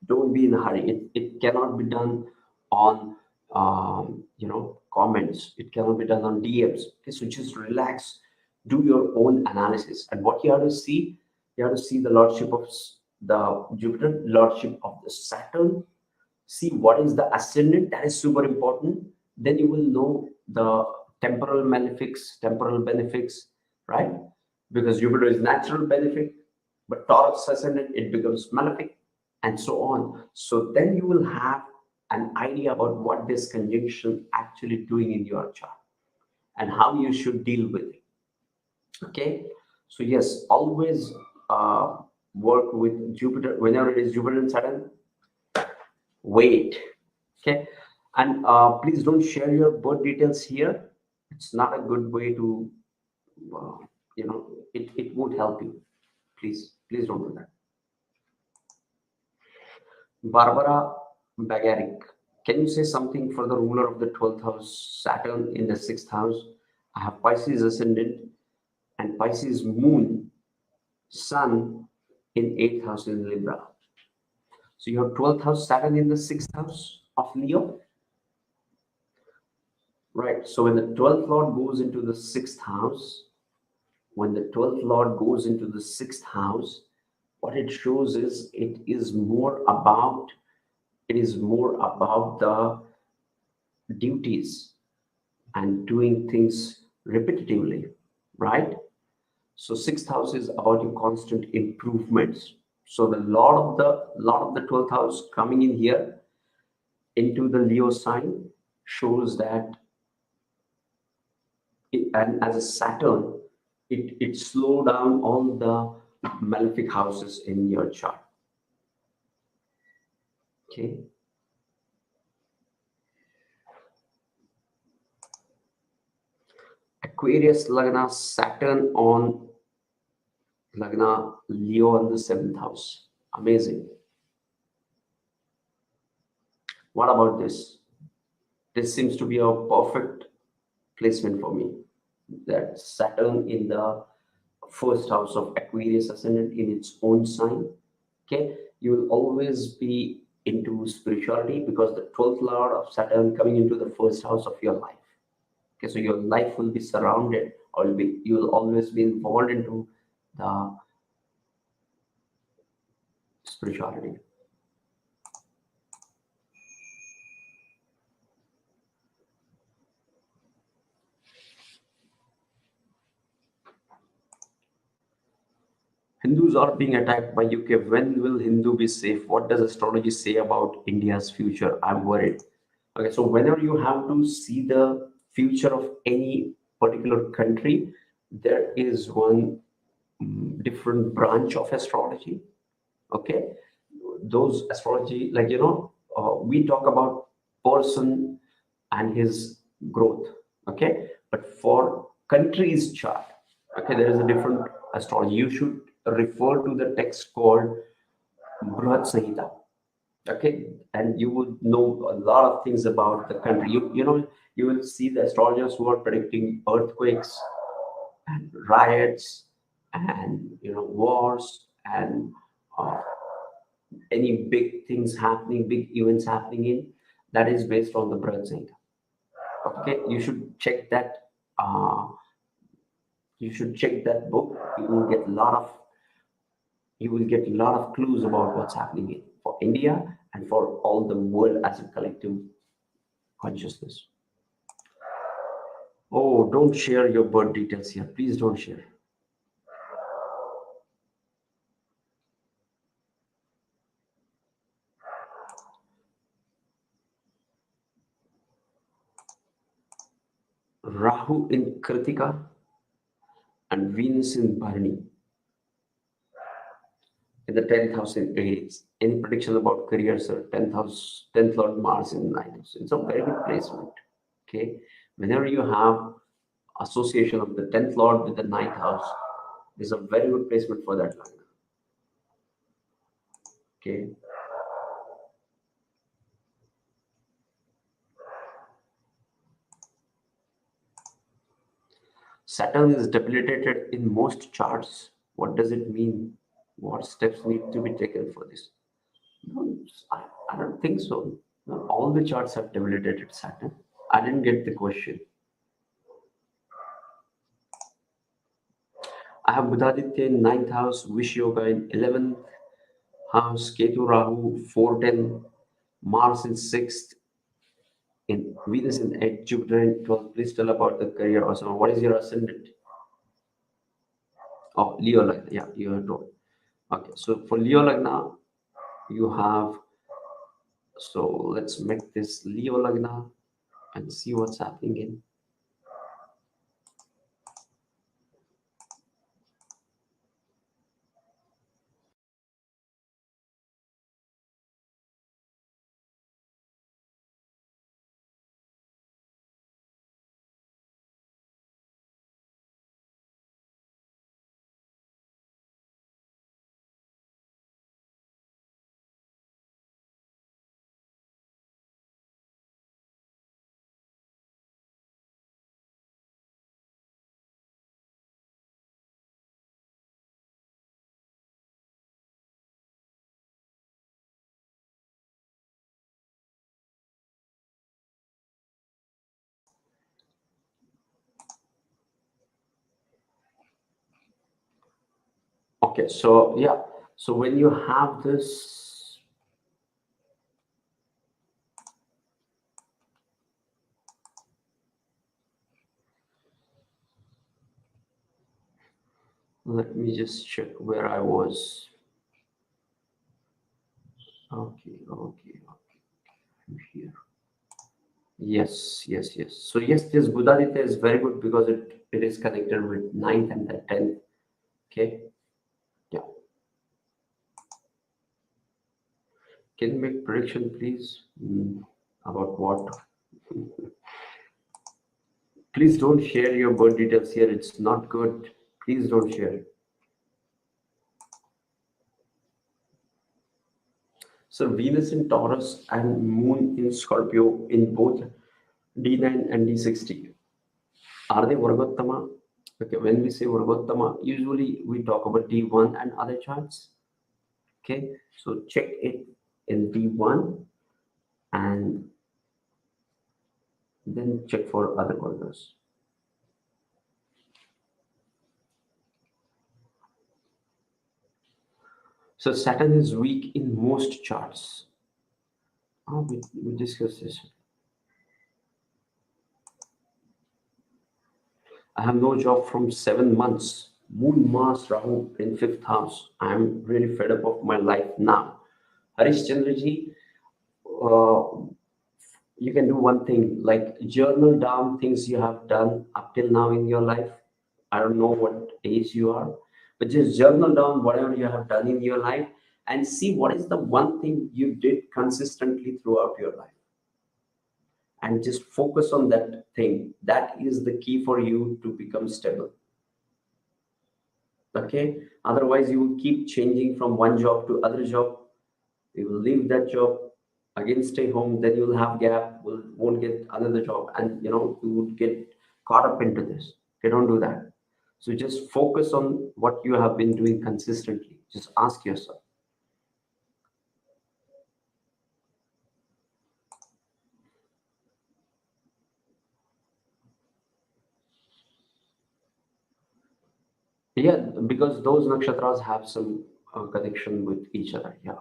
Don't be in a hurry. It cannot be done on comments. It cannot be done on DMs. Okay, so just relax, do your own analysis. And what you have to see, the lordship of the Jupiter, lordship of the Saturn. See what is the ascendant. That is super important. Then you will know the temporal malefics, temporal benefics, right? Because Jupiter is natural benefic, but Taurus ascendant, it becomes malefic, and so on. So then you will have an idea about what this conjunction actually doing in your chart and how you should deal with it. Okay, so yes, always work with Jupiter. Whenever it is Jupiter and Saturn, wait. Okay, and please don't share your birth details here. It's not a good way to it won't help you. Please don't do that. Barbara Bagaric, can you say something for the ruler of the 12th house, Saturn in the 6th house? I have Pisces ascendant and Pisces moon, sun in 8th house in Libra. So you have 12th house Saturn in the 6th house of Leo. Right. So when the 12th lord goes into the 6th house, what it shows is it is more about the duties and doing things repetitively, right? So 6th house is about your constant improvements. So the lord of the 12th house coming in here into the Leo sign shows that and as a Saturn, it slow down all the malefic houses in your chart. Okay. Aquarius Lagna, Saturn on Lagna, Leo on the 7th house. Amazing. What about this? This seems to be a perfect placement for me. That Saturn in the 1st house of Aquarius Ascendant in its own sign. Okay, you will always be into spirituality because the 12th lord of Saturn coming into the 1st house of your life. Okay, so your life will be surrounded, or you will always be involved into the spirituality. Hindus are being attacked by UK. When will Hindu be safe? What does astrology say about India's future? I'm worried. Okay, so whenever you have to see the future of any particular country, there is one different branch of astrology. Okay, those astrology, like we talk about person and his growth. Okay, but for country's chart, okay, there is a different astrology. You should refer to the text called Brihat Samhita. Okay, and you would know a lot of things about the country. You will see the astrologers who are predicting earthquakes and riots and wars and any big things happening, big events happening in that is based on the Brihat Samhita. Okay, you should check that. You should check that book. You will get a lot of clues about what's happening for India and for all the world as a collective consciousness. Oh, don't share your birth details here. Please don't share. Rahu in Kritika and Venus in Bharani in the 10th house in Aries. Any prediction about career, sir? 10th house, 10th Lord Mars in 9th house. It's a very good placement. Okay. Whenever you have association of the 10th Lord with the 9th house, is a very good placement for that line. Okay. Saturn is debilitated in most charts. What does it mean? What steps need to be taken for this? No, I don't think so. No, all the charts have debilitated Saturn. I didn't get the question. I have Budhaditya in 9th house, Vish Yoga in 11th house, Ketu Rahu 410, Mars in 6th, in Venus in 8th, Jupiter in 12th. Please tell about the career also. What is your ascendant? Oh, Leo Lagna. Yeah, you have told. Okay, so for Leo Lagna, you have, so let's make this Leo Lagna and see what's happening in. Okay, so yeah, so when you have this, let me just check where I was. Okay, I'm here. Yes. So yes, this Budhaditya is very good because it is connected with 9th and the 10th. Okay, yeah. Can you make prediction, please? About what? Please don't share your birth details here. It's not good. Please don't share. So Venus in Taurus and Moon in Scorpio in both D9 and D60. Are they Vargottama? Okay, when we say Vargottama, usually we talk about D1 and other charts. Okay, so check it in D1 and then check for other Vargas. So Saturn is weak in most charts. Oh, we discussed this. I have no job from 7 months. Moon, Mars, Rahu in 5th house. I'm really fed up of my life now. Harish Chandraji, you can do one thing, like journal down things you have done up till now in your life. I don't know what age you are, but just journal down whatever you have done in your life and see what is the one thing you did consistently throughout your life. And just focus on that thing. That is the key for you to become stable. Okay, otherwise you will keep changing from one job to other job. You will leave that job, again stay home, then you will have gap, won't get another job, and you would get caught up into this. Okay, don't do that. So just focus on what you have been doing consistently. Just ask yourself. Yeah, because those nakshatras have some connection with each other. Yeah.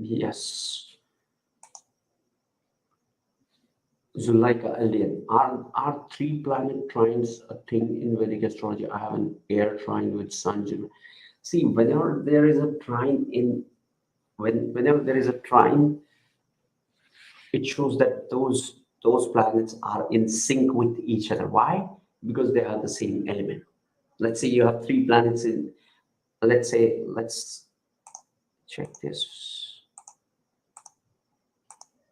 Yes. Zuleika Alien. Are three planet trines a thing in Vedic astrology? I have an air trine with Sun. See, whenever there is a trine in whenever there is a trine, it shows that those planets are in sync with each other. Why? Because they have the same element. Let's say you have three planets in. Let's check this.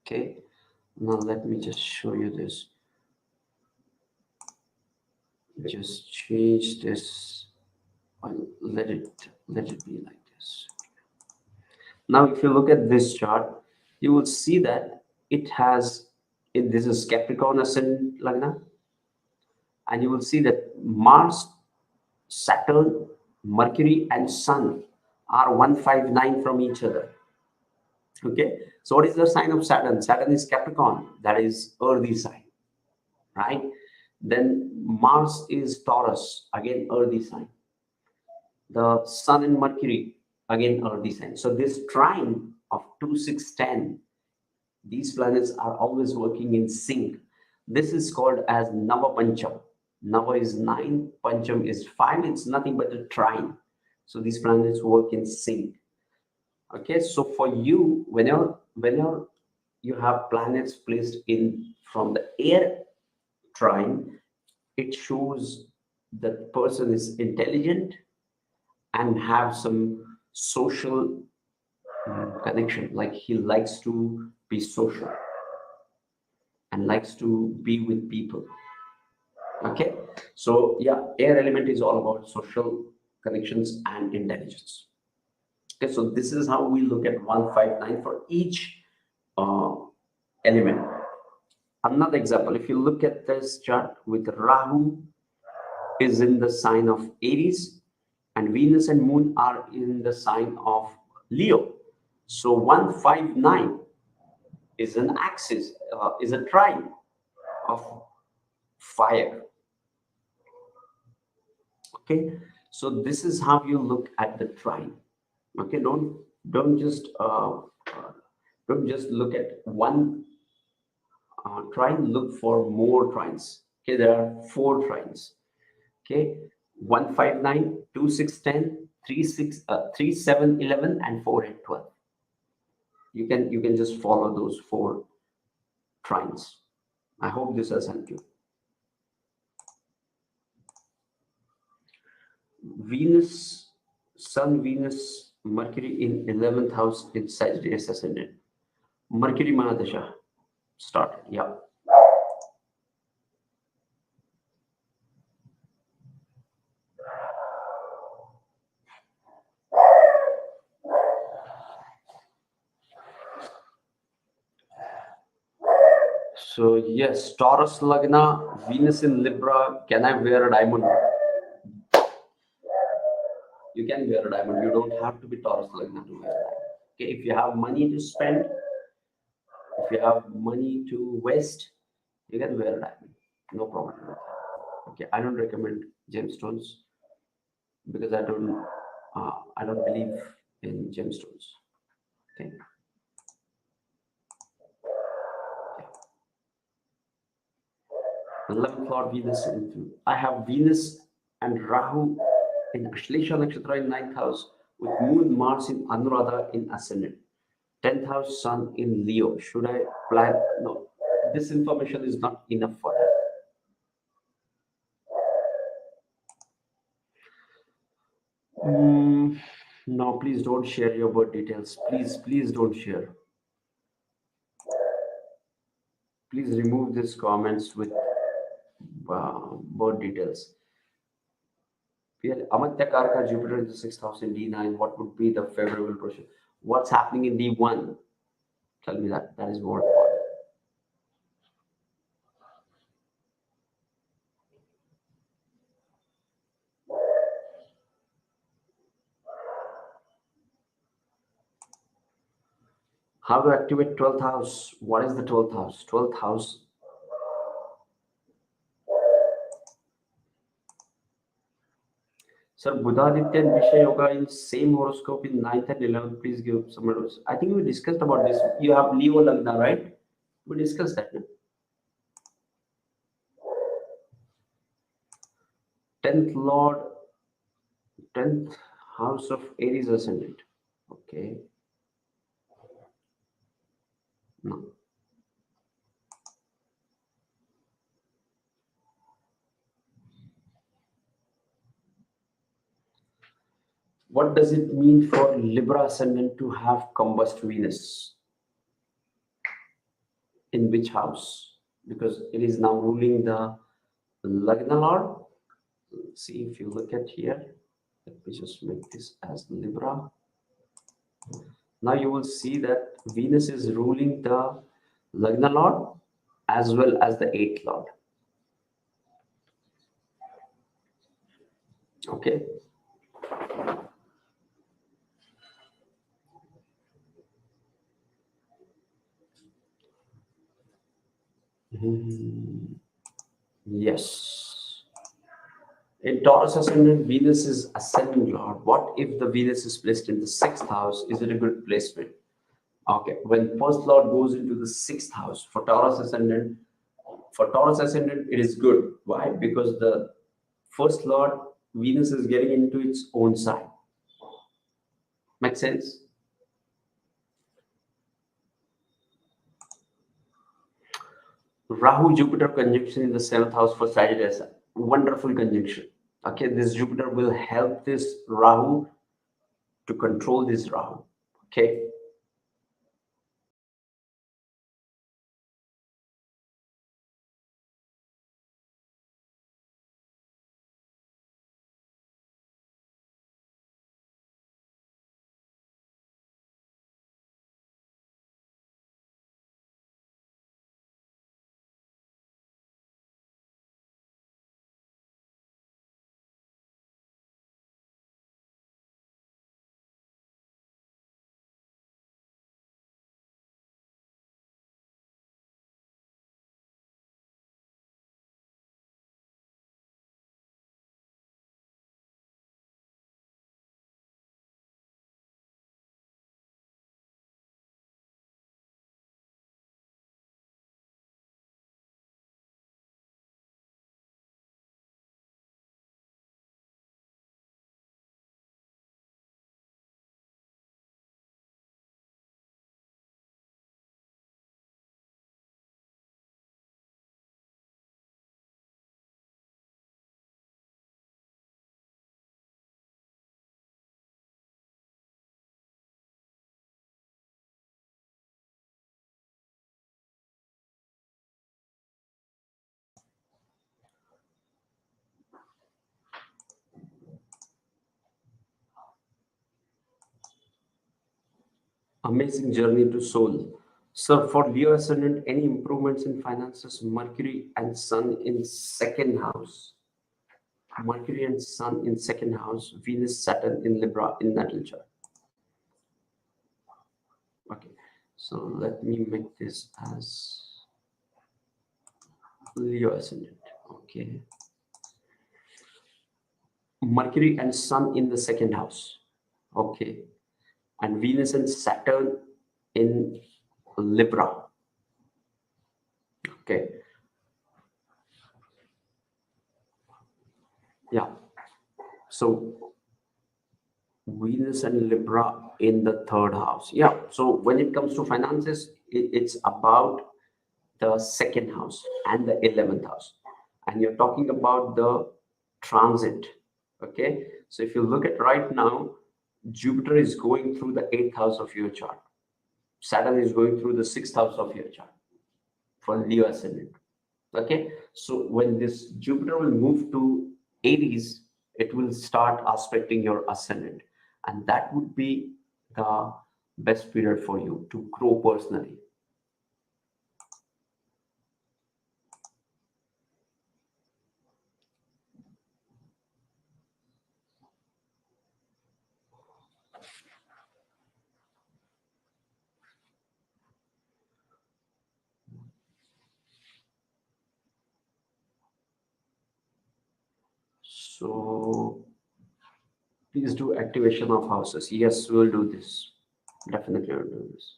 Okay. Now let me just show you this. Just change this. Let it be like this. Now, if you look at this chart, you will see that it has. This is Capricorn Ascendant Lagna, and you will see that Mars, Saturn, Mercury, and Sun are 159 from each other. Okay, so what is the sign of Saturn? Saturn is Capricorn, that is earthy sign, right? Then Mars is Taurus, again earthy sign. The Sun and Mercury, again earthy sign. So this trine of 2, 6, 10, these planets are always working in sync. This is called as Nava Pancham. Nava is 9, Pancham is 5. It's nothing but a trine. So these planets work in sync. Okay, so for you, whenever you have planets placed in from the air trine, it shows that person is intelligent and have some social connection, like he likes to be social and likes to be with people. Okay, so yeah, air element is all about social connections and intelligence. Okay, so this is how we look at 159 for each element. Another example, if you look at this chart with Rahu is in the sign of Aries and Venus and Moon are in the sign of Leo. So 159 is an axis, is a trine of fire. Okay, so this is how you look at the trine. Okay, don't just look at one trine. Look for more trines. Okay, there are 4 trines. Okay, 159, 2, 6, 10, 3, 6, 3, 7, 11, and 4, 8, 12. You can just follow those 4 trines. I hope this has helped you. Venus, Sun, Venus, Mercury in 11th house in Sagittarius Ascendant. Mercury Mahadasha started. Yeah. So yes, Taurus Lagna, Venus in Libra. Can I wear a diamond? You can wear a diamond. You don't have to be Taurus Lagna to wear a diamond. Okay, if you have money to spend, if you have money to waste, you can wear a diamond. No problem. Okay, I don't recommend gemstones because I don't believe in gemstones. Okay. 11th Lord Venus into. I have Venus and Rahu in Ashwini Nakshatra in 9th house with Moon Mars in Anuradha in Ascendant. 10th house Sun in Leo. Should I plan? No, this information is not enough for that. No, please don't share your birth details. Please don't share. Please remove these comments with birth details. Amatya Karaka Jupiter in the 6th house in D9. What would be the favorable portion? What's happening in D1? Tell me that. That is more important. How to activate 12th house? What is the 12th house? 12th house. Sir, Budhaditya and Visha Yoga in same horoscope in 9th and 11th. Please give some advice. I think we discussed about this. You have Leo Lagna, right? We discussed that. No? 10th Lord, 10th house of Aries Ascendant. Okay. No. What does it mean for Libra Ascendant to have combust Venus? In which house? Because it is now ruling the Lagna Lord. See if you look at here. Let me just make this as Libra. Now you will see that Venus is ruling the Lagna Lord as well as the 8th Lord. Okay. Yes. In Taurus Ascendant, Venus is ascending Lord. What if the Venus is placed in the 6th house? Is it a good placement? Okay. When first Lord goes into the 6th house for Taurus Ascendant, it is good. Why? Because the first Lord, Venus is getting into its own sign. Make sense? Rahu Jupiter conjunction in the 7th house for Sagittarius. Wonderful conjunction. Okay, this Jupiter will help this Rahu to control this Rahu. Okay. Amazing journey to soul. So for Leo Ascendant, any improvements in finances? Mercury and Sun in 2nd house. Mercury and Sun in 2nd house. Venus Saturn in Libra in natal chart. Okay. So let me make this as Leo Ascendant. Okay. Mercury and Sun in the 2nd house. Okay. And Venus and Saturn in Libra. Okay. Yeah. So Venus and Libra in the 3rd house. Yeah. So when it comes to finances, it's about the 2nd house and the 11th house. And you're talking about the transit. Okay. So if you look at right now, Jupiter is going through the 8th house of your chart. Saturn is going through the 6th house of your chart for Leo Ascendant. Okay. So when this Jupiter will move to Aries, it will start aspecting your ascendant. And that would be the best period for you to grow personally. So Please do activation of houses. Yes, we'll do this. Definitely we'll do this.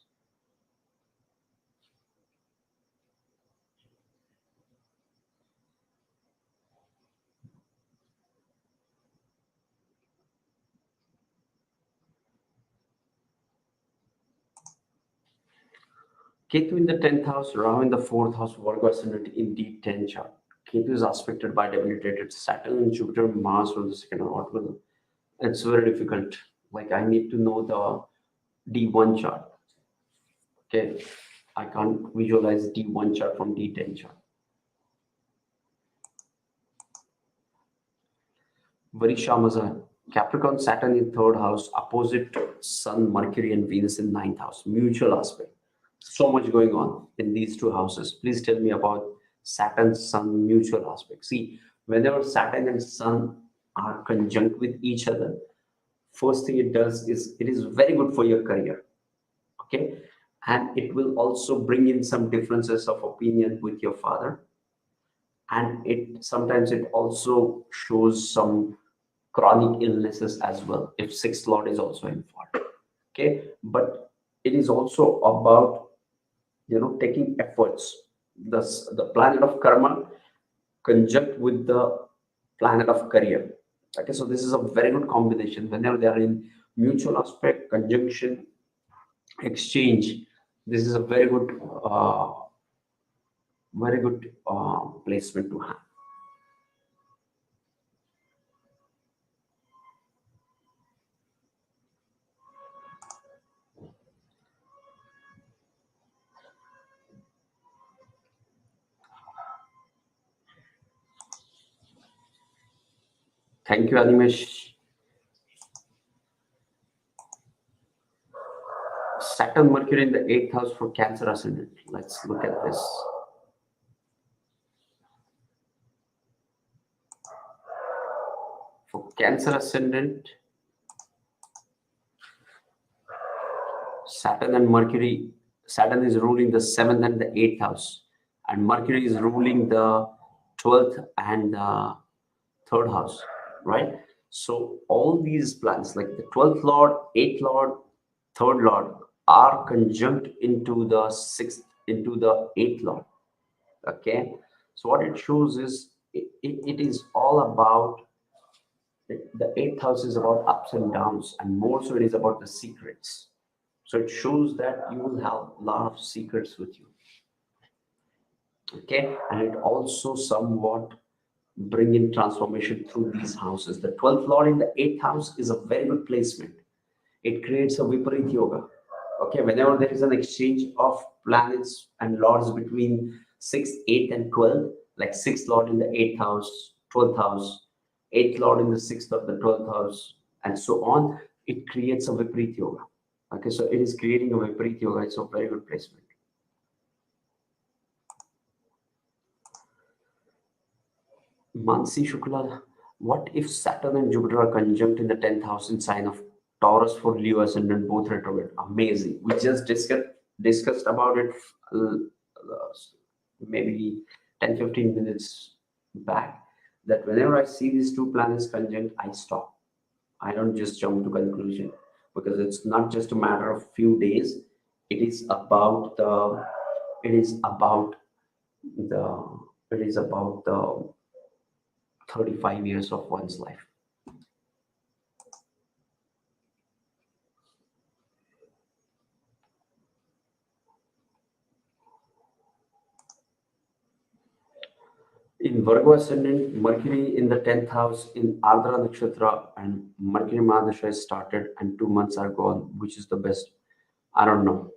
Ketu in the 10th house, Rahu in the 4th house, Virgo Ascendant in D10 chart. Ketu is aspected by debilitated Saturn and Jupiter, Mars from the second house. It's very difficult. Like I need to know the D1 chart. Okay, I can't visualize D1 chart from D10 chart. Varisha Mazar. Capricorn, Saturn in 3rd house, opposite Sun, Mercury, and Venus in 9th house. Mutual aspect. So much going on in these two houses. Please tell me about Saturn, Sun mutual aspect. See, whenever Saturn and Sun are conjunct with each other, first thing it does is it is very good for your career. Okay, and it will also bring in some differences of opinion with your father, and it sometimes it also shows some chronic illnesses as well if sixth lord is also involved. Okay, but it is also about taking efforts. The planet of karma conjunct with the planet of career. Okay, so this is a very good combination whenever they are in mutual aspect, conjunction, exchange. This is a very good placement to have. Thank you, Animesh. Saturn Mercury in the 8th house for Cancer Ascendant. Let's look at this. For Cancer Ascendant, Saturn and Mercury, Saturn is ruling the 7th and the 8th house, and Mercury is ruling the 12th and the 3rd house, right? So all these planets, like the 12th lord, 8th lord, 3rd lord, are conjunct into the 6th, into the 8th lord. Okay, so what it shows is it is all about the 8th house is about ups and downs, and more so it is about the secrets. So it shows that you will have a lot of secrets with you. Okay, and it also somewhat bring in transformation through these houses. The 12th lord in the 8th house is a very good placement. It creates a Viparit yoga. Okay, whenever there is an exchange of planets and lords between 6th, 8th, and 12th, like 6th lord in the 8th house, 12th house, 8th lord in the 6th of the 12th house, and so on, it creates a Viparit yoga. Okay, so it is creating a Viparit yoga. It's a very good placement. Mansi Shukla, what if Saturn and Jupiter are conjunct in the 10th house in sign of Taurus for Leo Ascendant, both retrograde? Amazing. We just discussed about it maybe 10-15 minutes back, that whenever I see these two planets conjunct, I stop. I don't just jump to conclusion, because it's not just a matter of few days. It is about the 35 years of one's life. In Virgo Ascendant, Mercury in the 10th house in Uttara Nakshatra, and Mercury Mahadasha has started and 2 months are gone. Which is the best? I don't know.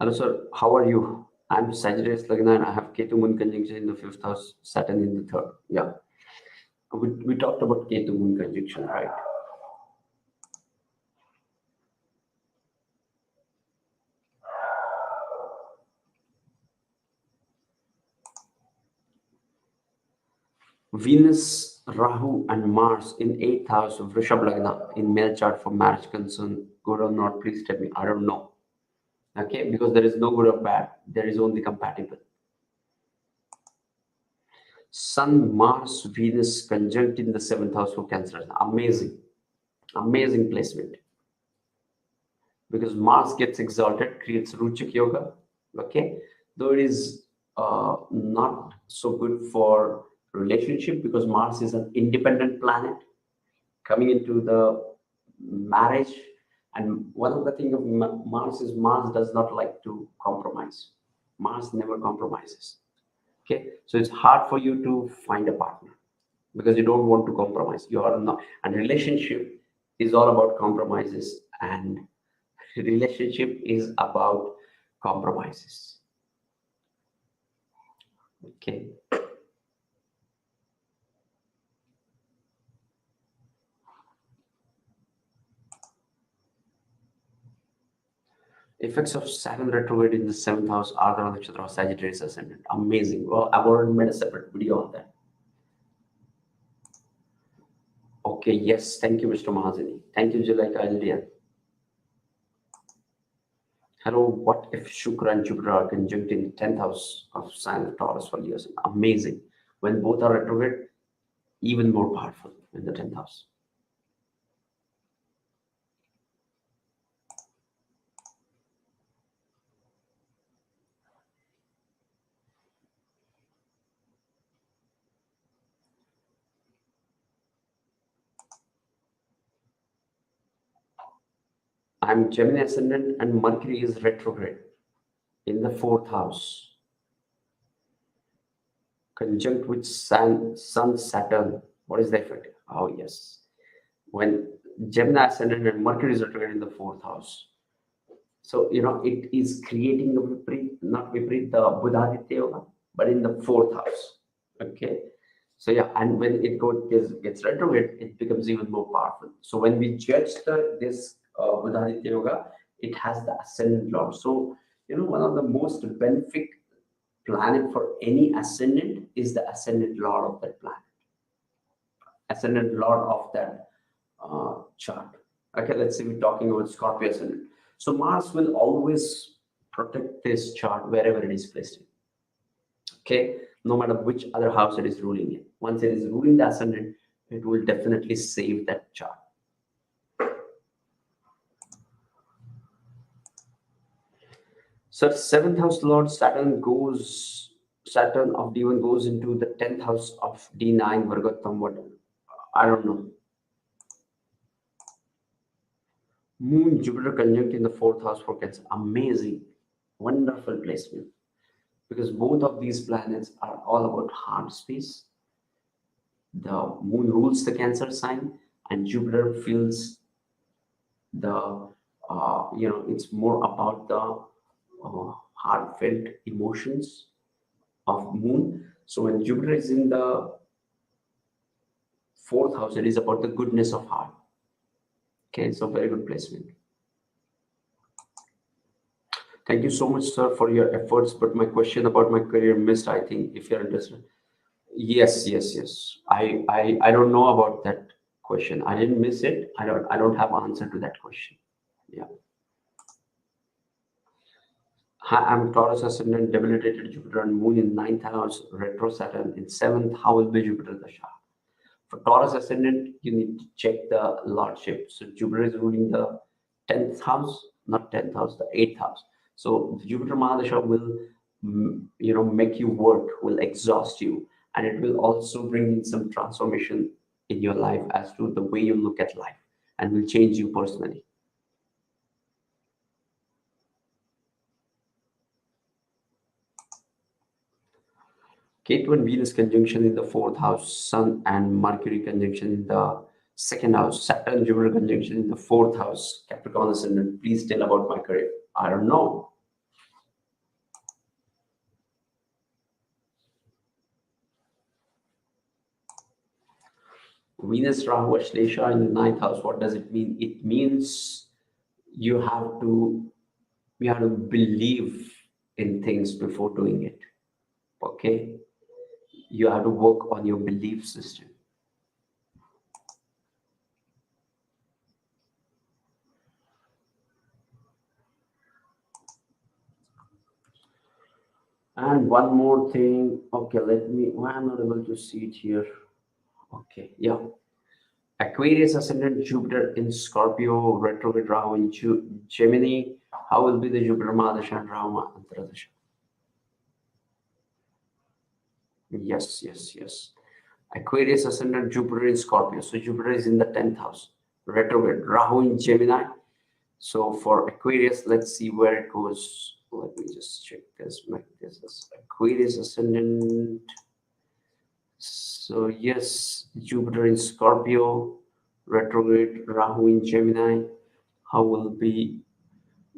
Hello, sir. How are you? I'm Sagittarius Lagna and I have Ketu Moon conjunction in the 5th house, Saturn in the 3rd. Yeah. We talked about Ketu Moon conjunction, right? Venus, Rahu, and Mars in 8th house of Rishabh Lagna in male chart for marriage concern. Good or not? Please tell me. I don't know. Okay, because there is no good or bad. There is only compatible. Sun, Mars, Venus conjunct in the 7th house for Cancer. Amazing. Amazing placement. Because Mars gets exalted, creates Ruchik Yoga. Okay. Though it is not so good for relationship because Mars is an independent planet coming into the marriage. And one of the things of Mars is Mars does not like to compromise. Mars never compromises. Okay, so it's hard for you to find a partner because you don't want to compromise. You are not, and relationship is all about compromises, and relationship is about compromises. Okay. Effects of Saturn retrograde in the 7th house, Uttara Nakshatra, Sagittarius Ascendant. Amazing. Well, I've already made a separate video on that. Okay, yes. Thank you, Mr. Mahazani. Thank you, Julika Aldian. Hello, what if Shukra and Jupiter are conjunct in 10th house of sign of Taurus for years? Amazing. When both are retrograde, even more powerful in the 10th house. I'm Gemini Ascendant and Mercury is retrograde in the 4th house. Conjunct with Sun, Saturn. What is the effect? Oh, yes. When Gemini Ascendant and Mercury is retrograde in the 4th house. So, it is creating a Viprit, not Viprit, the Buddhaditya Yoga, but in the 4th house. Okay. So, yeah, and when it gets retrograde, it becomes even more powerful. So, when we judge this Buddhaditya Yoga, it has the Ascendant Lord. So, one of the most benefic planet for any ascendant is the Ascendant Lord of that planet. Ascendant Lord of that chart. Okay, let's say we're talking about Scorpio Ascendant. So Mars will always protect this chart wherever it is placed in. Okay, no matter which other house it is ruling in. Once it is ruling the ascendant, it will definitely save that chart. So 7th house Lord Saturn of D1 goes into the 10th house of D9 Vargottama. I don't know. Moon Jupiter conjunct in the 4th house for Cancer. Amazing, wonderful placement. Because both of these planets are all about heart space. The Moon rules the Cancer sign, and Jupiter feels the it's more about the heartfelt emotions of Moon. So when Jupiter is in the 4th house, it is about the goodness of heart. Okay, so very good placement. Thank you so much, sir, for your efforts. But my question about my career missed, I think, if you're interested. Yes. I don't know about that question. I didn't miss it. I don't have answer to that question. Yeah. Hi, I'm Taurus Ascendant, debilitated Jupiter and Moon in 9th house, Retro Saturn in 7th. How will be Jupiter dasha? For Taurus Ascendant, you need to check the lordship. So Jupiter is ruling the 10th house, not 10th house, the 8th house. So the Jupiter Mahadasha will, make you work, will exhaust you, and it will also bring in some transformation in your life as to the way you look at life, and will change you personally. Ketu and Venus conjunction in the 4th house, Sun and Mercury conjunction in the 2nd house, Saturn Jupiter conjunction in the 4th house, Capricorn Ascendant. Please tell about my career. I don't know. Venus Rahu Ashlesha in the 9th house. What does it mean? It means you have to believe in things before doing it. Okay, you have to work on your belief system. And one more thing. Okay, let me. Why I'm not able to see it here? Okay, yeah. Aquarius Ascendant Jupiter in Scorpio, retrograde Rahu in Gemini. How will be the Jupiter Mahadasha and Rahu Antaradasha? Yes, yes, yes. Aquarius Ascendant Jupiter in Scorpio. So Jupiter is in the 10th house. Retrograde Rahu in Gemini. So for Aquarius, let's see where it goes. Let me just check this. Make this as Aquarius Ascendant. So yes, Jupiter in Scorpio, retrograde Rahu in Gemini. How will be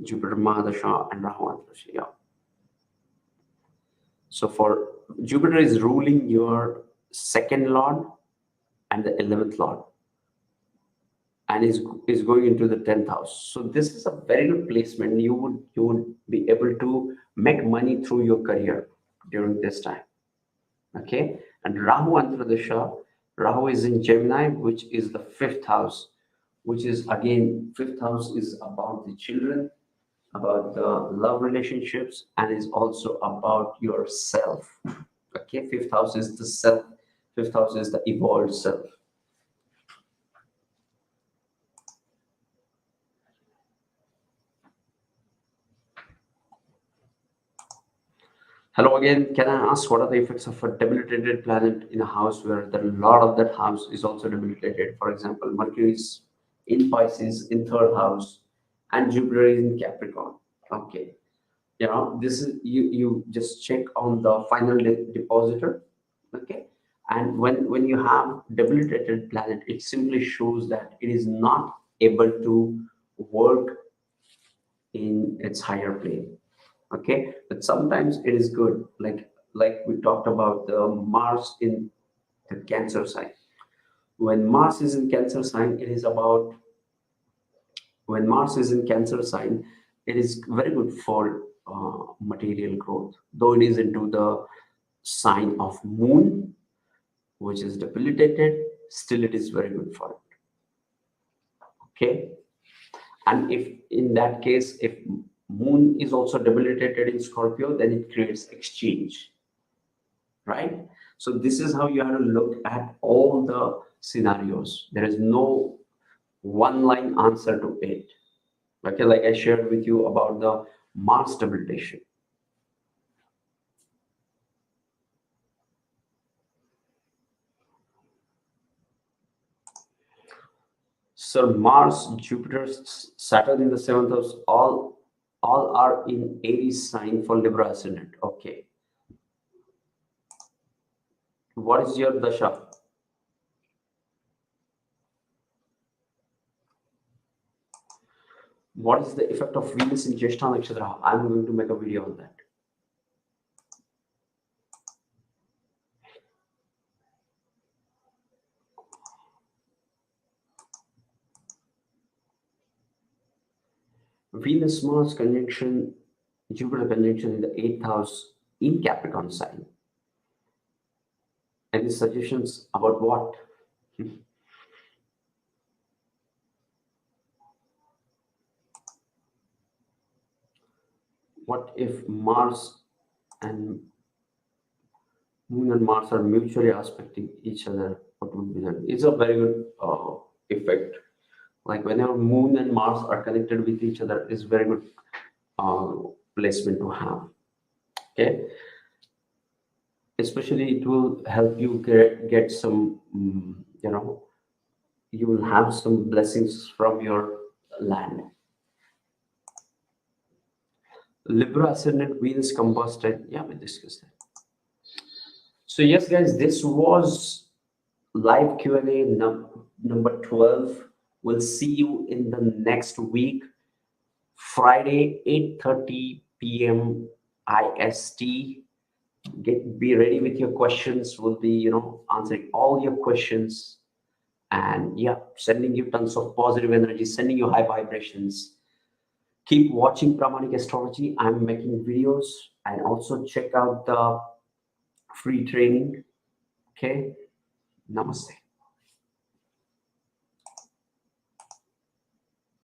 Jupiter Mahadasha and Rahu Antaradasha? Yeah. So for Jupiter is ruling your second lord and the 11th lord, and is going into the 10th house. So this is a very good placement. You would be able to make money through your career during this time. Okay, and Rahu Antaradasha, Rahu is in Gemini, which is the 5th house, which is again 5th house is about the children, about the love relationships, and is also about yourself. Okay, 5th house is the self. 5th house is the evolved self. Hello again. Can I ask what are the effects of a debilitated planet in a house where the lord of that house is also debilitated? For example, Mercury is in Pisces in 3rd house, and Jupiter is in Capricorn. Okay, this is you just check on the final depositor. Okay, and when you have debilitated planet, it simply shows that it is not able to work in its higher plane. Okay, but sometimes it is good, like we talked about the Mars in the Cancer sign. When Mars is in Cancer sign, it is about when Mars is in Cancer sign, it is very good for material growth, though it is into the sign of Moon, which is debilitated. Still it is very good for it. Okay, and if in that case, if Moon is also debilitated in Scorpio, then it creates exchange, right? So this is how you have to look at all the scenarios. There is no one line answer to it. Okay, like I shared with you about the Mars debilitation. So Mars, Jupiter, Saturn in the 7th house, all are in Aries sign for Libra Ascendant. Okay. What is your dasha? What is the effect of Venus in Jyeshtha Nakshatra? I'm going to make a video on that. Venus Mars conjunction, Jupiter conjunction in the 8th house in Capricorn sign. Any suggestions about what? What if Mars and Moon and Mars are mutually aspecting each other? What would be that? It's a very good effect. Like whenever Moon and Mars are connected with each other, is very good uh, placement to have. Okay, especially it will help you get some, you will have some blessings from your land. Libra Ascendant Venus combusted. Yeah, we discussed that. So yes, guys, this was live Q&A number 12. We'll see you in the next week, Friday, 8:30 p.m. IST. Be ready with your questions. We'll be, answering all your questions, and yeah, sending you tons of positive energy, sending you high vibrations. Keep watching Pramanic Astrology. I'm making videos, and also check out the free training. Okay, namaste.